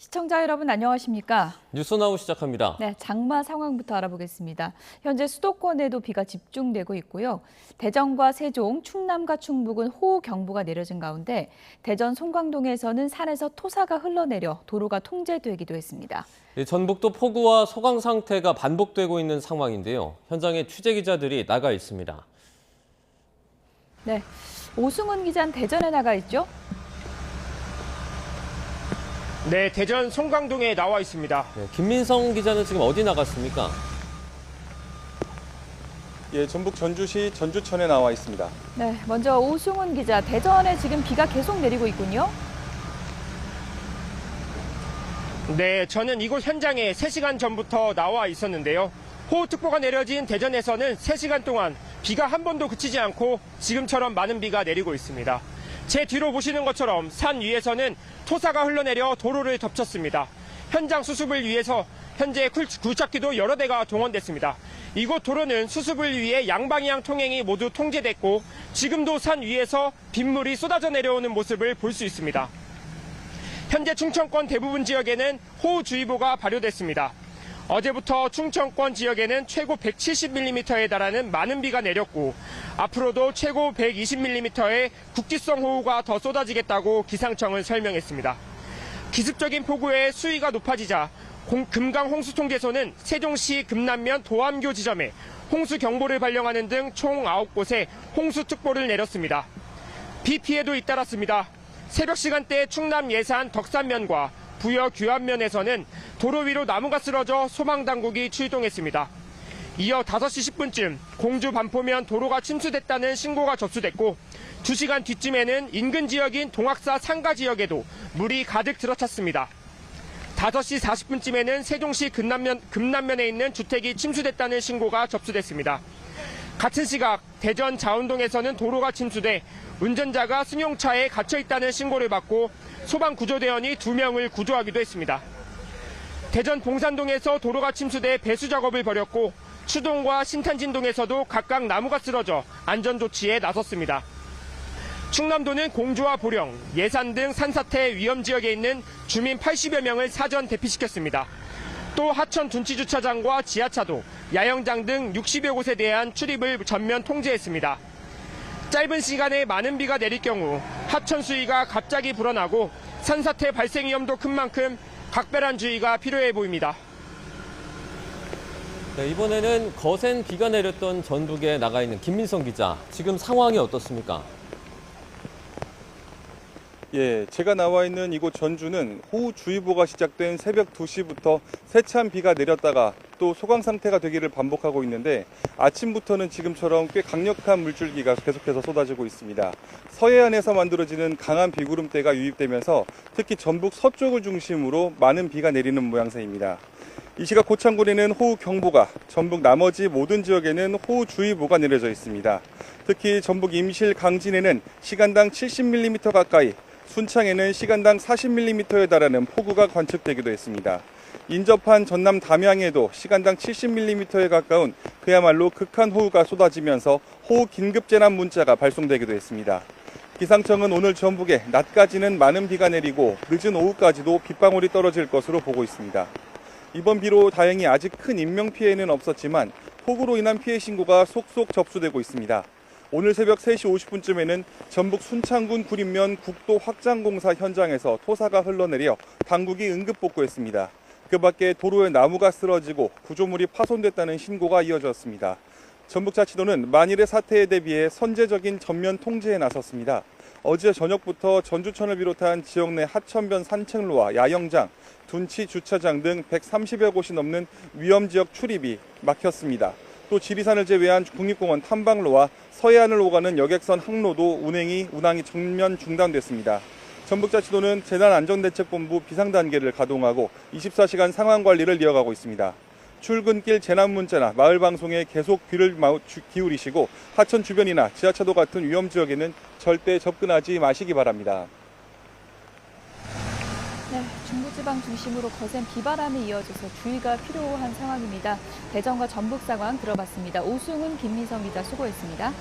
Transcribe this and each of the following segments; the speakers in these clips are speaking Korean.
시청자 여러분 안녕하십니까? 뉴스나우 시작합니다. 네, 장마 상황부터 알아보겠습니다. 현재 수도권에도 비가 집중되고 있고요. 대전과 세종, 충남과 충북은 호우경보가 내려진 가운데 대전 송광동에서는 산에서 토사가 흘러내려 도로가 통제되기도 했습니다. 전북도 폭우와 소강 상태가 반복되고 있는 상황인데요. 현장에 취재기자들이 나가 있습니다. 네, 오승훈 기자는 대전에 나가 있죠? 네, 대전 송광동에 나와 있습니다. 김민성 기자는 지금 어디 나갔습니까? 예, 전북 전주시 전주천에 나와 있습니다. 네, 먼저 오승훈 기자, 대전에 지금 비가 계속 내리고 있군요. 네, 저는 이곳 현장에 3시간 전부터 나와 있었는데요. 호우특보가 내려진 대전에서는 3시간 동안 비가 한 번도 그치지 않고 지금처럼 많은 비가 내리고 있습니다. 제 뒤로 보시는 것처럼 산 위에서는 토사가 흘러내려 도로를 덮쳤습니다. 현장 수습을 위해서 현재 굴착기도 여러 대가 동원됐습니다. 이곳 도로는 수습을 위해 양방향 통행이 모두 통제됐고 지금도 산 위에서 빗물이 쏟아져 내려오는 모습을 볼 수 있습니다. 현재 충청권 대부분 지역에는 호우주의보가 발효됐습니다. 어제부터 충청권 지역에는 최고 170mm에 달하는 많은 비가 내렸고 앞으로도 최고 120mm의 국지성 호우가 더 쏟아지겠다고 기상청은 설명했습니다. 기습적인 폭우에 수위가 높아지자 금강 홍수통제소는 세종시 금남면 도암교 지점에 홍수경보를 발령하는 등 총 9곳에 홍수특보를 내렸습니다. 비 피해도 잇따랐습니다. 새벽 시간대 충남 예산 덕산면과 부여 규안면에서는 도로 위로 나무가 쓰러져 소방당국이 출동했습니다. 이어 5시 10분쯤 공주 반포면 도로가 침수됐다는 신고가 접수됐고 2시간 뒤쯤에는 인근 지역인 동학사 상가 지역에도 물이 가득 들어찼습니다. 5시 40분쯤에는 세종시 금남면에 있는 주택이 침수됐다는 신고가 접수됐습니다. 같은 시각 대전 자운동에서는 도로가 침수돼 운전자가 승용차에 갇혀있다는 신고를 받고 소방구조대원이 2명을 구조하기도 했습니다. 대전 봉산동에서 도로가 침수돼 배수 작업을 벌였고 추동과 신탄진동에서도 각각 나무가 쓰러져 안전조치에 나섰습니다. 충남도는 공주와 보령, 예산 등 산사태 위험지역에 있는 주민 80여 명을 사전 대피시켰습니다. 또 하천 둔치주차장과 지하차도, 야영장 등 60여 곳에 대한 출입을 전면 통제했습니다. 짧은 시간에 많은 비가 내릴 경우 하천 수위가 갑자기 불어나고 산사태 발생 위험도 큰 만큼 각별한 주의가 필요해 보입니다. 네, 이번에는 거센 비가 내렸던 전북에 나가 있는 김민성 기자, 지금 상황이 어떻습니까? 예, 제가 나와 있는 이곳 전주는 호우주의보가 시작된 새벽 2시부터 세찬 비가 내렸다가 또 소강 상태가 되기를 반복하고 있는데 아침부터는 지금처럼 꽤 강력한 물줄기가 계속해서 쏟아지고 있습니다. 서해안에서 만들어지는 강한 비구름대가 유입되면서 특히 전북 서쪽을 중심으로 많은 비가 내리는 모양새입니다. 이 시각 고창군에는 호우경보가, 전북 나머지 모든 지역에는 호우주의보가 내려져 있습니다. 특히 전북 임실 강진에는 시간당 70mm 가까이, 순창에는 시간당 40mm에 달하는 폭우가 관측되기도 했습니다. 인접한 전남 담양에도 시간당 70mm에 가까운 그야말로 극한 호우가 쏟아지면서 호우 긴급재난 문자가 발송되기도 했습니다. 기상청은 오늘 전북에 낮까지는 많은 비가 내리고 늦은 오후까지도 빗방울이 떨어질 것으로 보고 있습니다. 이번 비로 다행히 아직 큰 인명피해는 없었지만 폭우로 인한 피해 신고가 속속 접수되고 있습니다. 오늘 새벽 3시 50분쯤에는 전북 순창군 구림면 국도 확장공사 현장에서 토사가 흘러내려 당국이 응급복구했습니다. 그 밖에 도로에 나무가 쓰러지고 구조물이 파손됐다는 신고가 이어졌습니다. 전북자치도는 만일의 사태에 대비해 선제적인 전면 통제에 나섰습니다. 어제 저녁부터 전주천을 비롯한 지역 내 하천변 산책로와 야영장, 둔치 주차장 등 130여 곳이 넘는 위험지역 출입이 막혔습니다. 또 지리산을 제외한 국립공원 탐방로와 서해안을 오가는 여객선 항로도 운항이 전면 중단됐습니다. 전북자치도는 재난안전대책본부 비상단계를 가동하고 24시간 상황관리를 이어가고 있습니다. 출근길 재난문자나 마을방송에 계속 귀를 기울이시고 하천 주변이나 지하차도 같은 위험지역에는 절대 접근하지 마시기 바랍니다. 네, 중부지방 중심으로 거센 비바람이 이어져서 주의가 필요한 상황입니다. 대전과 전북 상황 들어봤습니다. 오승훈, 김민성 기자 수고했습니다.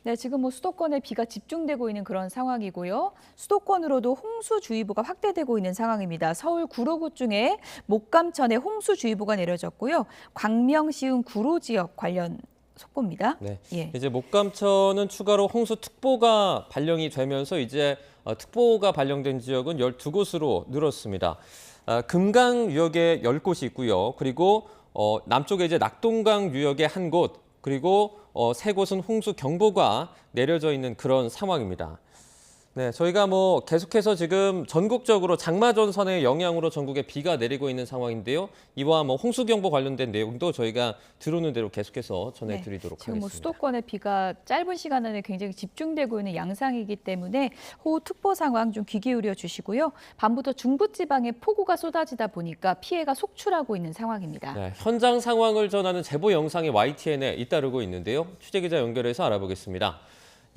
네, 지금 수도권에 비가 집중되고 있는 그런 상황이고요. 수도권으로도 홍수주의보가 확대되고 있는 상황입니다. 서울 구로구 중에 목감천에 홍수주의보가 내려졌고요. 광명시흥 구로 지역 관련 속보입니다. 네. 예. 이제 목감천은 추가로 홍수특보가 발령이 되면서 이제 특보가 발령된 지역은 12곳으로 늘었습니다. 금강 유역에 10곳이 있고요. 그리고 남쪽에 이제 낙동강 유역에 1곳, 그리고 3곳은 홍수 경보가 내려져 있는 그런 상황입니다. 네, 저희가 계속해서 지금 전국적으로 장마전선의 영향으로 전국에 비가 내리고 있는 상황인데요. 이와 홍수경보 관련된 내용도 저희가 들어오는 대로 계속해서 전해드리도록 지금 하겠습니다. 수도권에 비가 짧은 시간 안에 굉장히 집중되고 있는 양상이기 때문에 호우특보 상황 좀 귀 기울여 주시고요. 밤부터 중부지방에 폭우가 쏟아지다 보니까 피해가 속출하고 있는 상황입니다. 네, 현장 상황을 전하는 제보 영상이 YTN에 잇따르고 있는데요. 취재기자 연결해서 알아보겠습니다.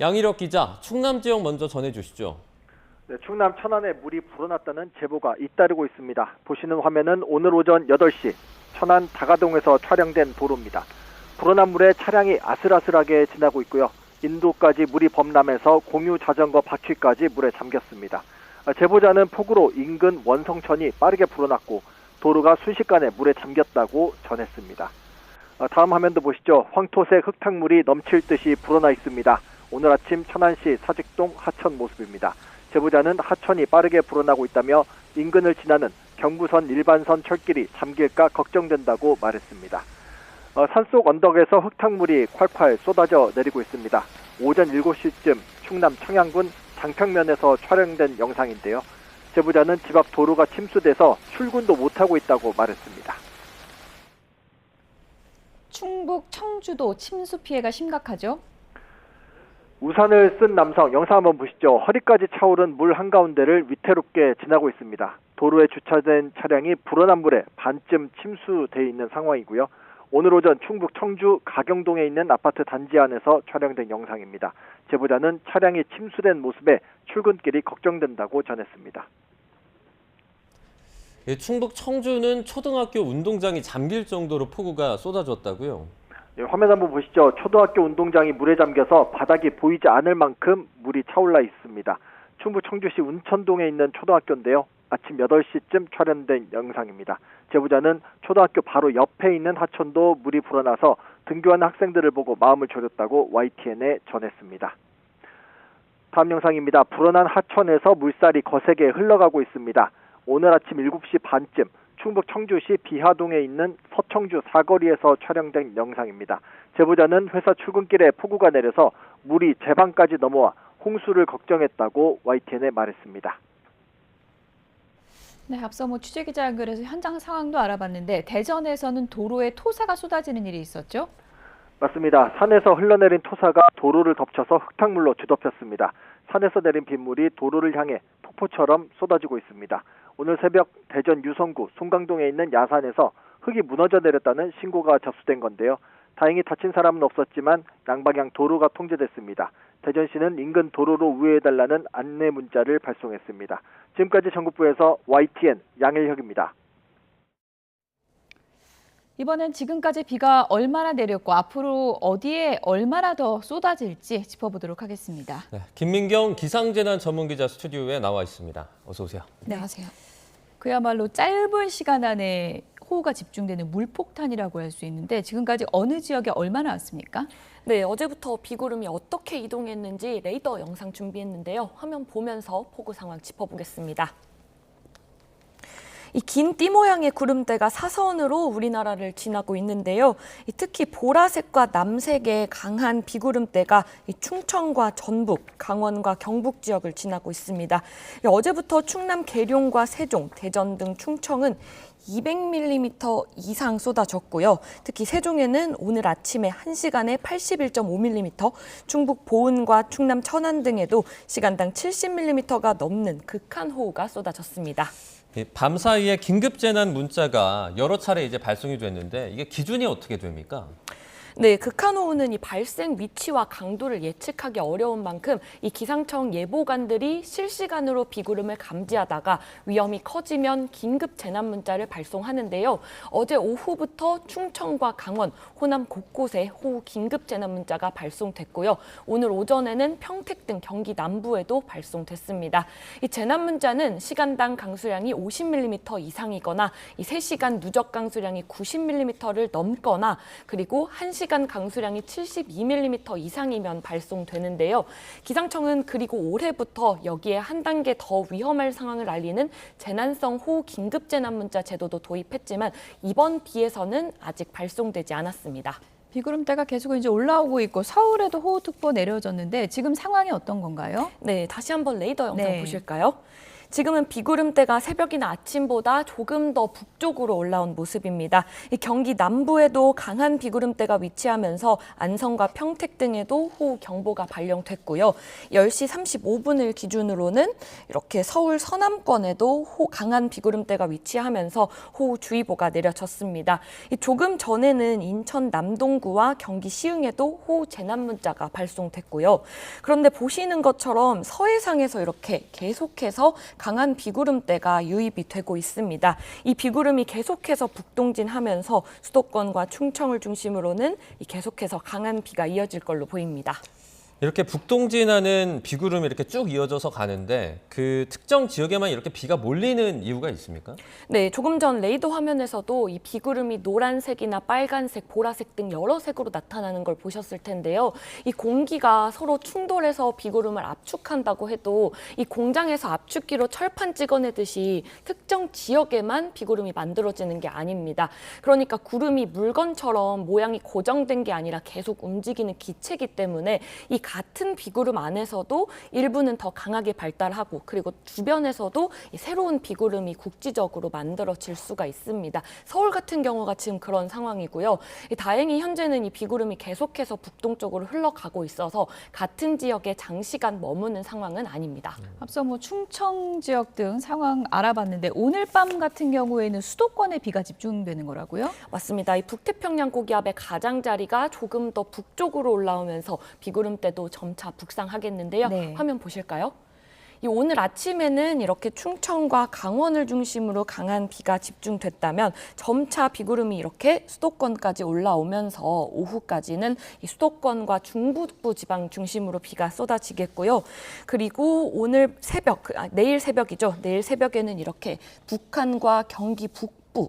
양일혁 기자, 충남 지역 먼저 전해주시죠. 네, 충남 천안에 물이 불어났다는 제보가 잇따르고 있습니다. 보시는 화면은 오늘 오전 8시 천안 다가동에서 촬영된 도로입니다. 불어난 물에 차량이 아슬아슬하게 지나고 있고요. 인도까지 물이 범람해서 공유 자전거 바퀴까지 물에 잠겼습니다. 제보자는 폭우로 인근 원성천이 빠르게 불어났고 도로가 순식간에 물에 잠겼다고 전했습니다. 다음 화면도 보시죠. 황토색 흙탕물이 넘칠 듯이 불어나 있습니다. 오늘 아침 천안시 사직동 하천 모습입니다. 제보자는 하천이 빠르게 불어나고 있다며 인근을 지나는 경부선 일반선 철길이 잠길까 걱정된다고 말했습니다. 산속 언덕에서 흙탕물이 콸콸 쏟아져 내리고 있습니다. 오전 7시쯤 충남 청양군 장평면에서 촬영된 영상인데요. 제보자는 집 앞 도로가 침수돼서 출근도 못하고 있다고 말했습니다. 충북 청주도 침수 피해가 심각하죠? 우산을 쓴 남성 영상 한번 보시죠. 허리까지 차오른 물 한가운데를 위태롭게 지나고 있습니다. 도로에 주차된 차량이 불어난 물에 반쯤 침수돼 있는 상황이고요. 오늘 오전 충북 청주 가경동에 있는 아파트 단지 안에서 촬영된 영상입니다. 제보자는 차량이 침수된 모습에 출근길이 걱정된다고 전했습니다. 예, 충북 청주는 초등학교 운동장이 잠길 정도로 폭우가 쏟아졌다고요? 화면 한번 보시죠. 초등학교 운동장이 물에 잠겨서 바닥이 보이지 않을 만큼 물이 차올라 있습니다. 충북 청주시 운천동에 있는 초등학교인데요. 아침 8시쯤 촬영된 영상입니다. 제보자는 초등학교 바로 옆에 있는 하천도 물이 불어나서 등교하는 학생들을 보고 마음을 졸였다고 YTN에 전했습니다. 다음 영상입니다. 불어난 하천에서 물살이 거세게 흘러가고 있습니다. 오늘 아침 7시 반쯤 충북 청주시 비하동에 있는 서청주 사거리에서 촬영된 영상입니다. 제보자는 회사 출근길에 폭우가 내려서 물이 제 방까지 넘어와 홍수를 걱정했다고 YTN에 말했습니다. 네, 앞서 취재기자 연결해서 현장 상황도 알아봤는데 대전에서는 도로에 토사가 쏟아지는 일이 있었죠? 맞습니다. 산에서 흘러내린 토사가 도로를 덮쳐서 흙탕물로 뒤덮였습니다. 산에서 내린 빗물이 도로를 향해 폭포처럼 쏟아지고 있습니다. 오늘 새벽 대전 유성구 송강동에 있는 야산에서 흙이 무너져 내렸다는 신고가 접수된 건데요. 다행히 다친 사람은 없었지만 양방향 도로가 통제됐습니다. 대전시는 인근 도로로 우회해달라는 안내 문자를 발송했습니다. 지금까지 전국부에서 YTN 양일혁입니다. 이번엔 지금까지 비가 얼마나 내렸고 앞으로 어디에 얼마나 더 쏟아질지 짚어보도록 하겠습니다. 네, 김민경 기상재난 전문기자 스튜디오에 나와 있습니다. 어서 오세요. 네, 안녕하세요. 그야말로 짧은 시간 안에 호우가 집중되는 물폭탄이라고 할 수 있는데 지금까지 어느 지역에 얼마나 왔습니까? 네, 어제부터 비구름이 어떻게 이동했는지 레이더 영상 준비했는데요. 화면 보면서 폭우 상황 짚어보겠습니다. 이 긴 띠 모양의 구름대가 사선으로 우리나라를 지나고 있는데요. 특히 보라색과 남색의 강한 비구름대가 충청과 전북, 강원과 경북 지역을 지나고 있습니다. 어제부터 충남 계룡과 세종, 대전 등 충청은 200mm 이상 쏟아졌고요. 특히 세종에는 오늘 아침에 1시간에 81.5mm, 충북 보은과 충남 천안 등에도 시간당 70mm가 넘는 극한 호우가 쏟아졌습니다. 밤 사이에 긴급 재난 문자가 여러 차례 이제 발송이 됐는데 이게 기준이 어떻게 됩니까? 네, 극한호우는 이 발생 위치와 강도를 예측하기 어려운 만큼 이 기상청 예보관들이 실시간으로 비구름을 감지하다가 위험이 커지면 긴급 재난 문자를 발송하는데요. 어제 오후부터 충청과 강원, 호남 곳곳에 호우 긴급 재난 문자가 발송됐고요. 오늘 오전에는 평택 등 경기 남부에도 발송됐습니다. 이 재난 문자는 시간당 강수량이 50mm 이상이거나 이 3시간 누적 강수량이 90mm를 넘거나 그리고 1시간 강수량이 72mm 이상이면 발송되는데요. 기상청은 그리고 올해부터 여기에 한 단계 더 위험할 상황을 알리는 재난성 호우 긴급재난 문자 제도도 도입했지만 이번 비에서는 아직 발송되지 않았습니다. 비구름대가 계속 이제 올라오고 있고 서울에도 호우특보 내려졌는데 지금 상황이 어떤 건가요? 네, 다시 한번 레이더 영상 네. 보실까요? 지금은 비구름대가 새벽이나 아침보다 조금 더 북쪽으로 올라온 모습입니다. 이 경기 남부에도 강한 비구름대가 위치하면서 안성과 평택 등에도 호우 경보가 발령됐고요. 10시 35분을 기준으로는 이렇게 서울 서남권에도 강한 비구름대가 위치하면서 호우주의보가 내려졌습니다. 조금 전에는 인천 남동구와 경기 시흥에도 호우 재난 문자가 발송됐고요. 그런데 보시는 것처럼 서해상에서 이렇게 계속해서 강한 비구름대가 유입이 되고 있습니다. 이 비구름이 계속해서 북동진하면서 수도권과 충청을 중심으로는 계속해서 강한 비가 이어질 걸로 보입니다. 이렇게 북동진하는 비구름이 이렇게 쭉 이어져서 가는데 그 특정 지역에만 이렇게 비가 몰리는 이유가 있습니까? 네, 조금 전 레이더 화면에서도 이 비구름이 노란색이나 빨간색, 보라색 등 여러 색으로 나타나는 걸 보셨을 텐데요. 이 공기가 서로 충돌해서 비구름을 압축한다고 해도 이 공장에서 압축기로 철판 찍어내듯이 특정 지역에만 비구름이 만들어지는 게 아닙니다. 그러니까 구름이 물건처럼 모양이 고정된 게 아니라 계속 움직이는 기체이기 때문에 이 같은 비구름 안에서도 일부는 더 강하게 발달하고 그리고 주변에서도 이 새로운 비구름이 국지적으로 만들어질 수가 있습니다. 서울 같은 경우가 지금 그런 상황이고요. 다행히 현재는 이 비구름이 계속해서 북동쪽으로 흘러가고 있어서 같은 지역에 장시간 머무는 상황은 아닙니다. 앞서 뭐 충청 지역 등 상황 알아봤는데 오늘 밤 같은 경우에는 수도권에 비가 집중되는 거라고요? 맞습니다. 이 북태평양 고기압의 가장자리가 조금 더 북쪽으로 올라오면서 비구름대도 점차 북상하겠는데요. 네. 화면 보실까요? 오늘 아침에는 이렇게 충청과 강원을 중심으로 강한 비가 집중됐다면 점차 비구름이 이렇게 수도권까지 올라오면서 오후까지는 이 수도권과 중북부 지방 중심으로 비가 쏟아지겠고요. 그리고 오늘 새벽, 내일 새벽이죠. 내일 새벽에는 이렇게 북한과 경기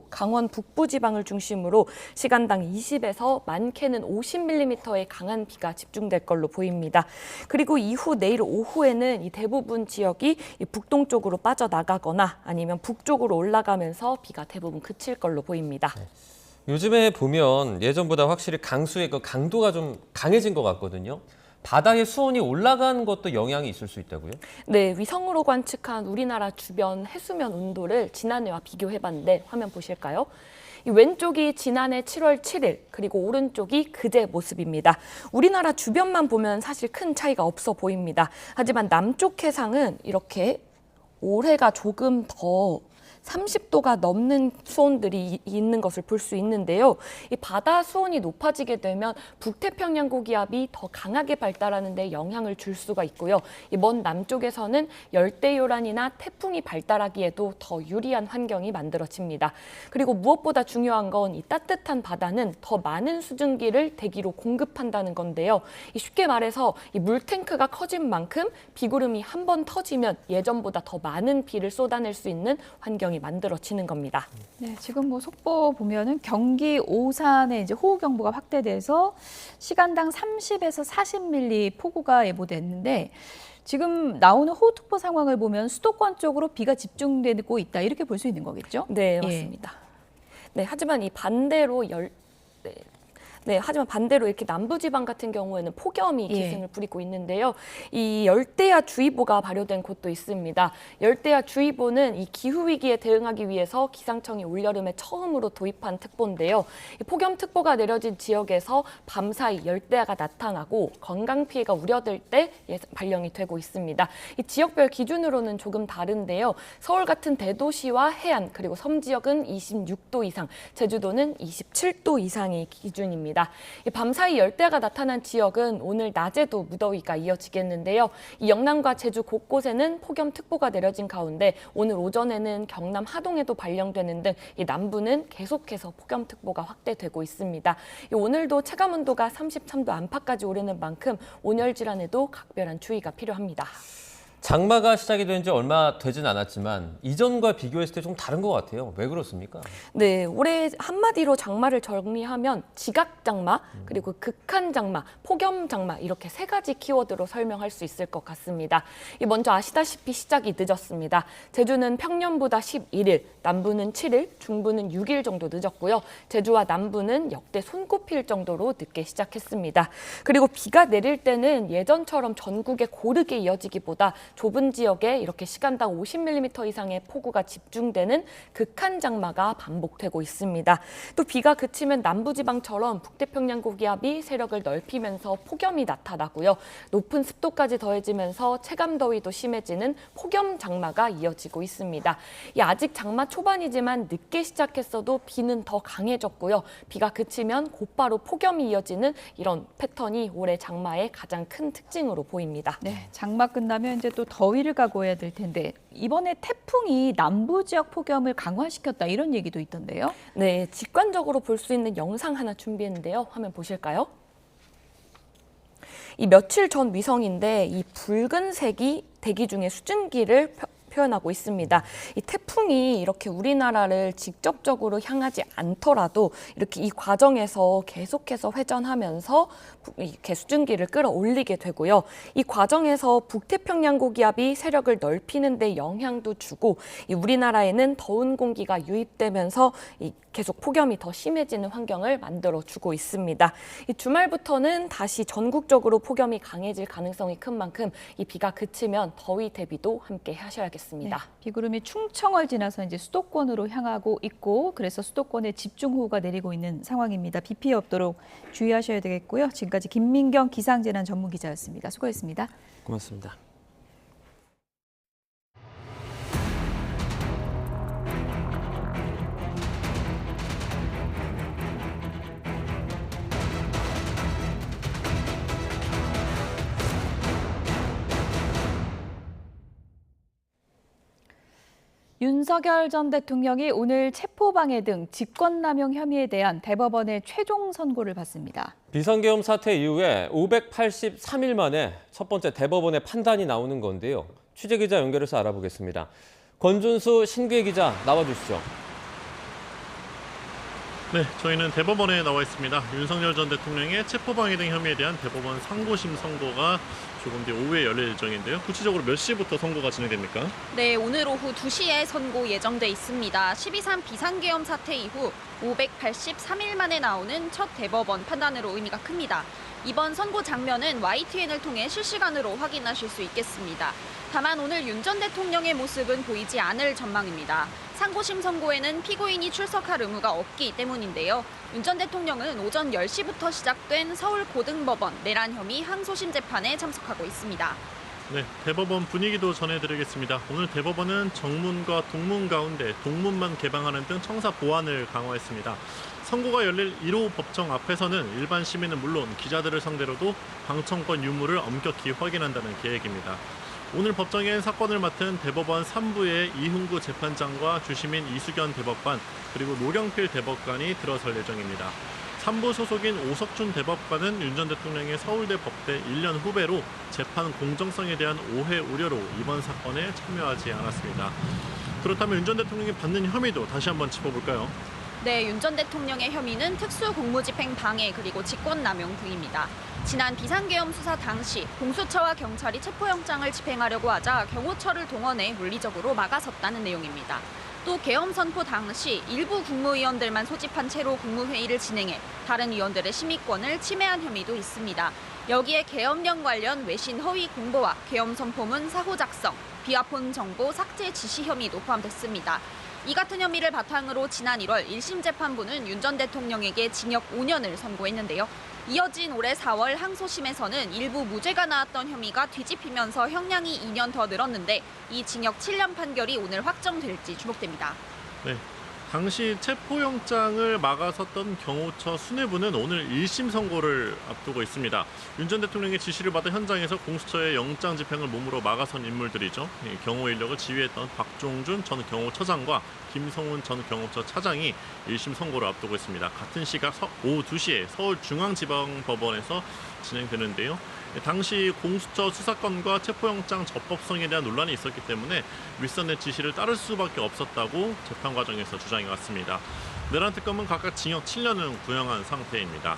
강원 북부 지방을 중심으로 시간당 20에서 많게는 50mm의 강한 비가 집중될 걸로 보입니다. 그리고 이후 내일 오후에는 이 대부분 지역이 이 북동쪽으로 빠져나가거나 아니면 북쪽으로 올라가면서 비가 대부분 그칠 걸로 보입니다. 요즘에 보면 예전보다 확실히 강수의 그 강도가 좀 강해진 것 같거든요. 바다의 수온이 올라간 것도 영향이 있을 수 있다고요? 네, 위성으로 관측한 우리나라 주변 해수면 온도를 지난해와 비교해봤는데 화면 보실까요? 이 왼쪽이 지난해 7월 7일 그리고 오른쪽이 그제 모습입니다. 우리나라 주변만 보면 사실 큰 차이가 없어 보입니다. 하지만 남쪽 해상은 이렇게 올해가 조금 더 30도가 넘는 수온들이 있는 것을 볼 수 있는데요. 이 바다 수온이 높아지게 되면 북태평양 고기압이 더 강하게 발달하는 데 영향을 줄 수가 있고요. 이 먼 남쪽에서는 열대요란이나 태풍이 발달하기에도 더 유리한 환경이 만들어집니다. 그리고 무엇보다 중요한 건 이 따뜻한 바다는 더 많은 수증기를 대기로 공급한다는 건데요. 쉽게 말해서 이 물탱크가 커진 만큼 비구름이 한 번 터지면 예전보다 더 많은 비를 쏟아낼 수 있는 환경이 만들어지는 겁니다. 네, 지금 뭐 속보 보면은 경기 오산에 이제 호우 경보가 확대돼서 시간당 30에서 40mm 폭우가 예보됐는데 지금 나오는 호우특보 상황을 보면 수도권 쪽으로 비가 집중되고 있다 이렇게 볼 수 있는 거겠죠? 네, 맞습니다. 네, 하지만 하지만 반대로 이렇게 남부지방 같은 경우에는 폭염이 기승을 부리고 있는데요. 이 열대야주의보가 발효된 곳도 있습니다. 열대야주의보는 이 기후위기에 대응하기 위해서 기상청이 올여름에 처음으로 도입한 특보인데요. 이 폭염특보가 내려진 지역에서 밤사이 열대야가 나타나고 건강피해가 우려될 때 발령이 되고 있습니다. 이 지역별 기준으로는 조금 다른데요. 서울 같은 대도시와 해안 그리고 섬 지역은 26도 이상, 제주도는 27도 이상이 기준입니다. 있습니다. 밤사이 열대가 나타난 지역은 오늘 낮에도 무더위가 이어지겠는데요. 이 영남과 제주 곳곳에는 폭염특보가 내려진 가운데 오늘 오전에는 경남 하동에도 발령되는 등 이 남부는 계속해서 폭염특보가 확대되고 있습니다. 오늘도 체감온도가 33도 안팎까지 오르는 만큼 온열 질환에도 각별한 주의가 필요합니다. 장마가 시작이 된 지 얼마 되진 않았지만 이전과 비교했을 때 좀 다른 것 같아요. 왜 그렇습니까? 네, 올해 한마디로 장마를 정리하면 지각장마, 그리고 극한장마, 폭염장마 이렇게 세 가지 키워드로 설명할 수 있을 것 같습니다. 먼저 아시다시피 시작이 늦었습니다. 제주는 평년보다 11일, 남부는 7일, 중부는 6일 정도 늦었고요. 제주와 남부는 역대 손꼽힐 정도로 늦게 시작했습니다. 그리고 비가 내릴 때는 예전처럼 전국에 고르게 이어지기보다 좁은 지역에 이렇게 시간당 50mm 이상의 폭우가 집중되는 극한 장마가 반복되고 있습니다. 또 비가 그치면 남부지방처럼 북태평양 고기압이 세력을 넓히면서 폭염이 나타나고요. 높은 습도까지 더해지면서 체감더위도 심해지는 폭염 장마가 이어지고 있습니다. 아직 장마 초반이지만 늦게 시작했어도 비는 더 강해졌고요. 비가 그치면 곧바로 폭염이 이어지는 이런 패턴이 올해 장마의 가장 큰 특징으로 보입니다. 네, 장마 끝나면 이제 또 더위를 각오해야 될 텐데 이번에 태풍이 남부 지역 폭염을 강화시켰다 이런 얘기도 있던데요. 네, 직관적으로 볼 수 있는 영상 하나 준비했는데요. 화면 보실까요? 며칠 전 위성인데 이 붉은색이 대기 중에 수증기를 표현하고 있습니다. 이 태풍이 이렇게 우리나라를 직접적으로 향하지 않더라도 이렇게 이 과정에서 계속해서 회전하면서 이렇게 수증기를 끌어올리게 되고요. 이 과정에서 북태평양 고기압이 세력을 넓히는 데 영향도 주고 우리나라에는 더운 공기가 유입되면서 계속 폭염이 더 심해지는 환경을 만들어주고 있습니다. 주말부터는 다시 전국적으로 폭염이 강해질 가능성이 큰 만큼 이 비가 그치면 더위 대비도 함께 하셔야겠습니다. 네, 비구름이 충청을 지나서 이제 수도권으로 향하고 있고 그래서 수도권에 집중호우가 내리고 있는 상황입니다. 비 피해 없도록 주의하셔야 되겠고요. 지금까지 김민경 기상재난 전문기자였습니다. 수고했습니다. 고맙습니다. 윤석열 전 대통령이 오늘 체포방해 등 직권남용 혐의에 대한 대법원의 최종 선고를 받습니다. 비상계엄 사태 이후에 583일 만에 첫 번째 대법원의 판단이 나오는 건데요. 취재기자 연결해서 알아보겠습니다. 권준수 신규 기자 나와주시죠. 네, 저희는 대법원에 나와 있습니다. 윤석열 전 대통령의 체포방해 등 혐의에 대한 대법원 상고심 선고가 조금 뒤 오후에 열릴 예정인데요. 구체적으로 몇 시부터 선고가 진행됩니까? 네, 오늘 오후 2시에 선고 예정돼 있습니다. 12.3 비상계엄 사태 이후 583일 만에 나오는 첫 대법원 판단으로 의미가 큽니다. 이번 선고 장면은 YTN을 통해 실시간으로 확인하실 수 있겠습니다. 다만 오늘 윤 전 대통령의 모습은 보이지 않을 전망입니다. 상고심 선고에는 피고인이 출석할 의무가 없기 때문인데요. 윤 전 대통령은 오전 10시부터 시작된 서울고등법원 내란 혐의 항소심 재판에 참석하고 있습니다. 네, 대법원 분위기도 전해드리겠습니다. 오늘 대법원은 정문과 동문 가운데 동문만 개방하는 등 청사 보안을 강화했습니다. 선고가 열릴 1호 법정 앞에서는 일반 시민은 물론 기자들을 상대로도 방청권 유무를 엄격히 확인한다는 계획입니다. 오늘 법정엔 사건을 맡은 대법원 3부의 이훈구 재판장과 주심인 이수견 대법관 그리고 노경필 대법관이 들어설 예정입니다. 3부 소속인 오석준 대법관은 윤 전 대통령의 서울대 법대 1년 후배로 재판 공정성에 대한 오해 우려로 이번 사건에 참여하지 않았습니다. 그렇다면 윤 전 대통령이 받는 혐의도 다시 한번 짚어볼까요? 네, 윤 전 대통령의 혐의는 특수공무집행 방해 그리고 직권남용 등입니다. 지난 비상계엄 수사 당시 공수처와 경찰이 체포영장을 집행하려고 하자 경호처를 동원해 물리적으로 막아섰다는 내용입니다. 또 계엄 선포 당시 일부 국무위원들만 소집한 채로 국무회의를 진행해 다른 위원들의 심의권을 침해한 혐의도 있습니다. 여기에 계엄령 관련 외신 허위 공보와 계엄 선포문 사후 작성, 비화폰 정보 삭제 지시 혐의도 포함됐습니다. 이 같은 혐의를 바탕으로 지난 1월 1심 재판부는 윤 전 대통령에게 징역 5년을 선고했는데요. 이어진 올해 4월 항소심에서는 일부 무죄가 나왔던 혐의가 뒤집히면서 형량이 2년 더 늘었는데 이 징역 7년 판결이 오늘 확정될지 주목됩니다. 네, 당시 체포영장을 막아섰던 경호처 수뇌부는 오늘 1심 선고를 앞두고 있습니다. 윤 전 대통령의 지시를 받아 현장에서 공수처의 영장 집행을 몸으로 막아선 인물들이죠. 경호 인력을 지휘했던 박종준 전 경호처장과 김성훈 전 경호처 차장이 1심 선고를 앞두고 있습니다. 같은 시각 오후 2시에 서울중앙지방법원에서 진행되는데요. 당시 공수처 수사권과 체포영장 적법성에 대한 논란이 있었기 때문에 윗선의 지시를 따를 수밖에 없었다고 재판 과정에서 주장해 왔습니다. 내란 특검은 각각 징역 7년을 구형한 상태입니다.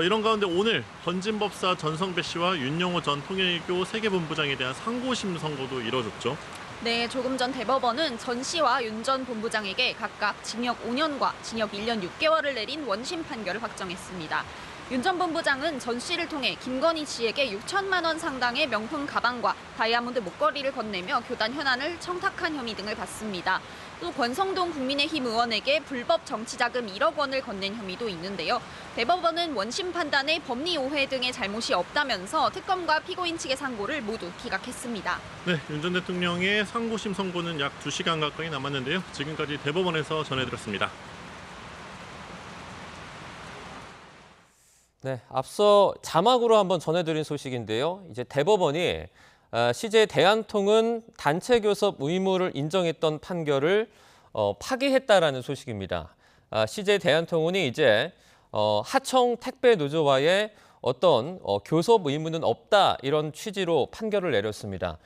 이런 가운데 오늘 건진법사 전성배 씨와 윤영호 전 통일교 세계본부장에 대한 상고심 선고도 이뤄졌죠. 네, 조금 전 대법원은 전 씨와 윤 전 본부장에게 각각 징역 5년과 징역 1년 6개월을 내린 원심 판결을 확정했습니다. 윤 전 본부장은 전 씨를 통해 김건희 씨에게 6천만 원 상당의 명품 가방과 다이아몬드 목걸이를 건네며 교단 현안을 청탁한 혐의 등을 받습니다. 또 권성동 국민의힘 의원에게 불법 정치자금 1억 원을 건넨 혐의도 있는데요. 대법원은 원심 판단에 법리 오해 등의 잘못이 없다면서 특검과 피고인 측의 상고를 모두 기각했습니다. 네, 윤 전 대통령의 상고심 선고는 약 2시간 가까이 남았는데요. 지금까지 대법원에서 전해드렸습니다. 네, 앞서 자막으로 한번 전해드린 소식인데요. 이제 대법원이 CJ 대한통운 단체 교섭 의무를 인정했던 판결을 파기했다라는 소식입니다. CJ 대한통운이 이제 하청 택배 노조와의 어떤 교섭 의무는 없다 이런 취지로 판결을 내렸습니다.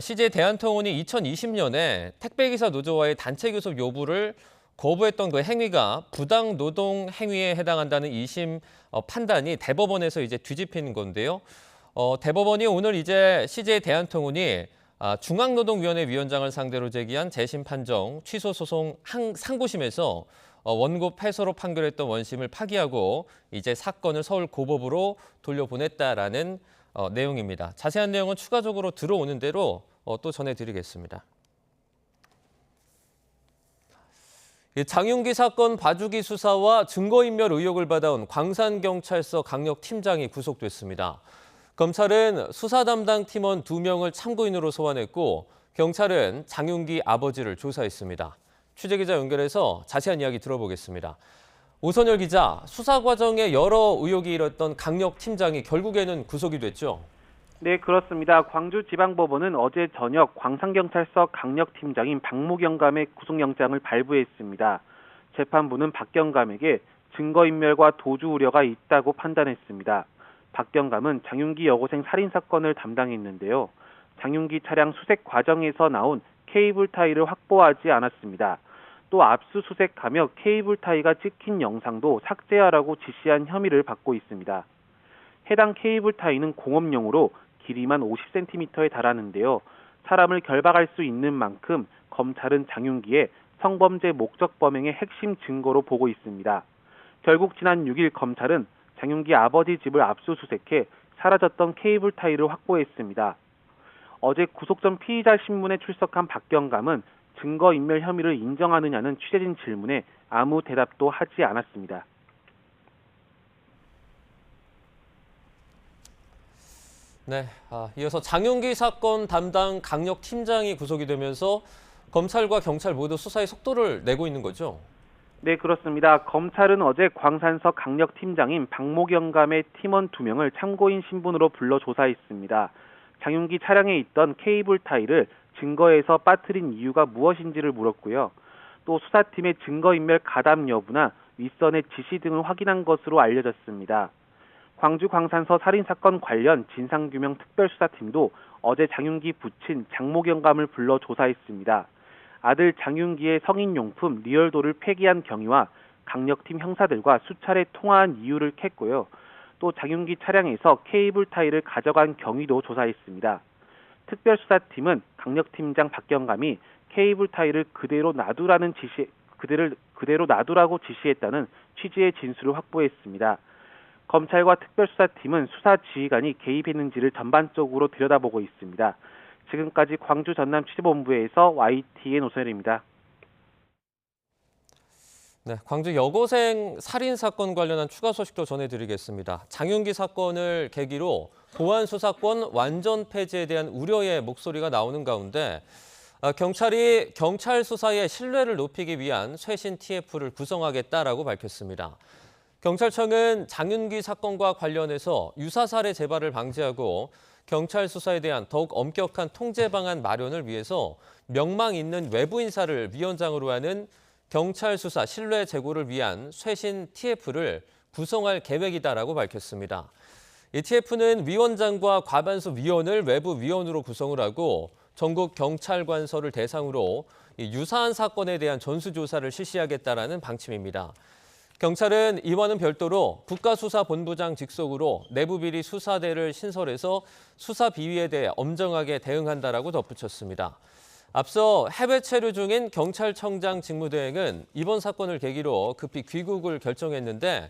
CJ 대한통운이 2020년에 택배기사 노조와의 단체 교섭 요구를 거부했던 그 행위가 부당 노동 행위에 해당한다는 2심 판단이 대법원에서 이제 뒤집힌 건데요. 대법원이 오늘 이제 CJ 대한통운이 중앙노동위원회 위원장을 상대로 제기한 재심 판정 취소 소송 상고심에서 원고 패소로 판결했던 원심을 파기하고 이제 사건을 서울 고법으로 돌려보냈다라는 내용입니다. 자세한 내용은 추가적으로 들어오는 대로 또 전해드리겠습니다. 장윤기 사건 봐주기 수사와 증거인멸 의혹을 받아온 광산경찰서 강력팀장이 구속됐습니다. 검찰은 수사 담당 팀원 2명을 참고인으로 소환했고 경찰은 장윤기 아버지를 조사했습니다. 취재기자 연결해서 자세한 이야기 들어보겠습니다. 오선열 기자, 수사 과정에 여러 의혹이 일었던 강력팀장이 결국에는 구속이 됐죠? 네, 그렇습니다. 광주지방법원은 어제 저녁 광산경찰서 강력팀장인 박모경감의 구속영장을 발부했습니다. 재판부는 박경감에게 증거인멸과 도주 우려가 있다고 판단했습니다. 박경감은 장윤기 여고생 살인사건을 담당했는데요. 장윤기 차량 수색 과정에서 나온 케이블 타이를 확보하지 않았습니다. 또 압수수색하며 케이블 타이가 찍힌 영상도 삭제하라고 지시한 혐의를 받고 있습니다. 해당 케이블 타이는 공업용으로 길이만 50cm에 달하는데요. 사람을 결박할 수 있는 만큼 검찰은 장윤기의 성범죄 목적 범행의 핵심 증거로 보고 있습니다. 결국 지난 6일 검찰은 장윤기 아버지 집을 압수수색해 사라졌던 케이블 타이를 확보했습니다. 어제 구속 전 피의자 신문에 출석한 박경감은 증거인멸 혐의를 인정하느냐는 취재진 질문에 아무 대답도 하지 않았습니다. 네, 이어서 장윤기 사건 담당 강력팀장이 구속이 되면서 검찰과 경찰 모두 수사의 속도를 내고 있는 거죠? 네, 그렇습니다. 검찰은 어제 광산서 강력팀장인 박모경감의 팀원 2명을 참고인 신분으로 불러 조사했습니다. 장윤기 차량에 있던 케이블 타이를 증거에서 빠뜨린 이유가 무엇인지를 물었고요. 또 수사팀의 증거인멸 가담 여부나 윗선의 지시 등을 확인한 것으로 알려졌습니다. 광주 광산서 살인사건 관련 진상규명 특별수사팀도 어제 장윤기 부친 장모경감을 불러 조사했습니다. 아들 장윤기의 성인용품 리얼도를 폐기한 경위와 강력팀 형사들과 수차례 통화한 이유를 캤고요. 또 장윤기 차량에서 케이블 타이를 가져간 경위도 조사했습니다. 특별수사팀은 강력팀장 박경감이 케이블 타이를 그대로 놔두라고 지시했다는 취지의 진술을 확보했습니다. 검찰과 특별수사팀은 수사 지휘관이 개입했는지를 전반적으로 들여다보고 있습니다. 지금까지 광주 전남 취재본부에서 YTN 오선열입니다. 네, 광주 여고생 살인 사건 관련한 추가 소식도 전해드리겠습니다. 장윤기 사건을 계기로 보안 수사권 완전 폐지에 대한 우려의 목소리가 나오는 가운데 경찰이 경찰 수사의 신뢰를 높이기 위한 쇄신 TF를 구성하겠다라고 밝혔습니다. 경찰청은 장윤기 사건과 관련해서 유사 사례 재발을 방지하고 경찰 수사에 대한 더욱 엄격한 통제 방안 마련을 위해서 명망 있는 외부 인사를 위원장으로 하는 경찰 수사 신뢰 제고를 위한 쇄신 TF를 구성할 계획이다라고 밝혔습니다. 이 TF는 위원장과 과반수 위원을 외부 위원으로 구성을 하고 전국 경찰관서를 대상으로 유사한 사건에 대한 전수조사를 실시하겠다라는 방침입니다. 경찰은 이와는 별도로 국가수사본부장 직속으로 내부비리 수사대를 신설해서 수사 비위에 대해 엄정하게 대응한다라고 덧붙였습니다. 앞서 해외 체류 중인 경찰청장 직무대행은 이번 사건을 계기로 급히 귀국을 결정했는데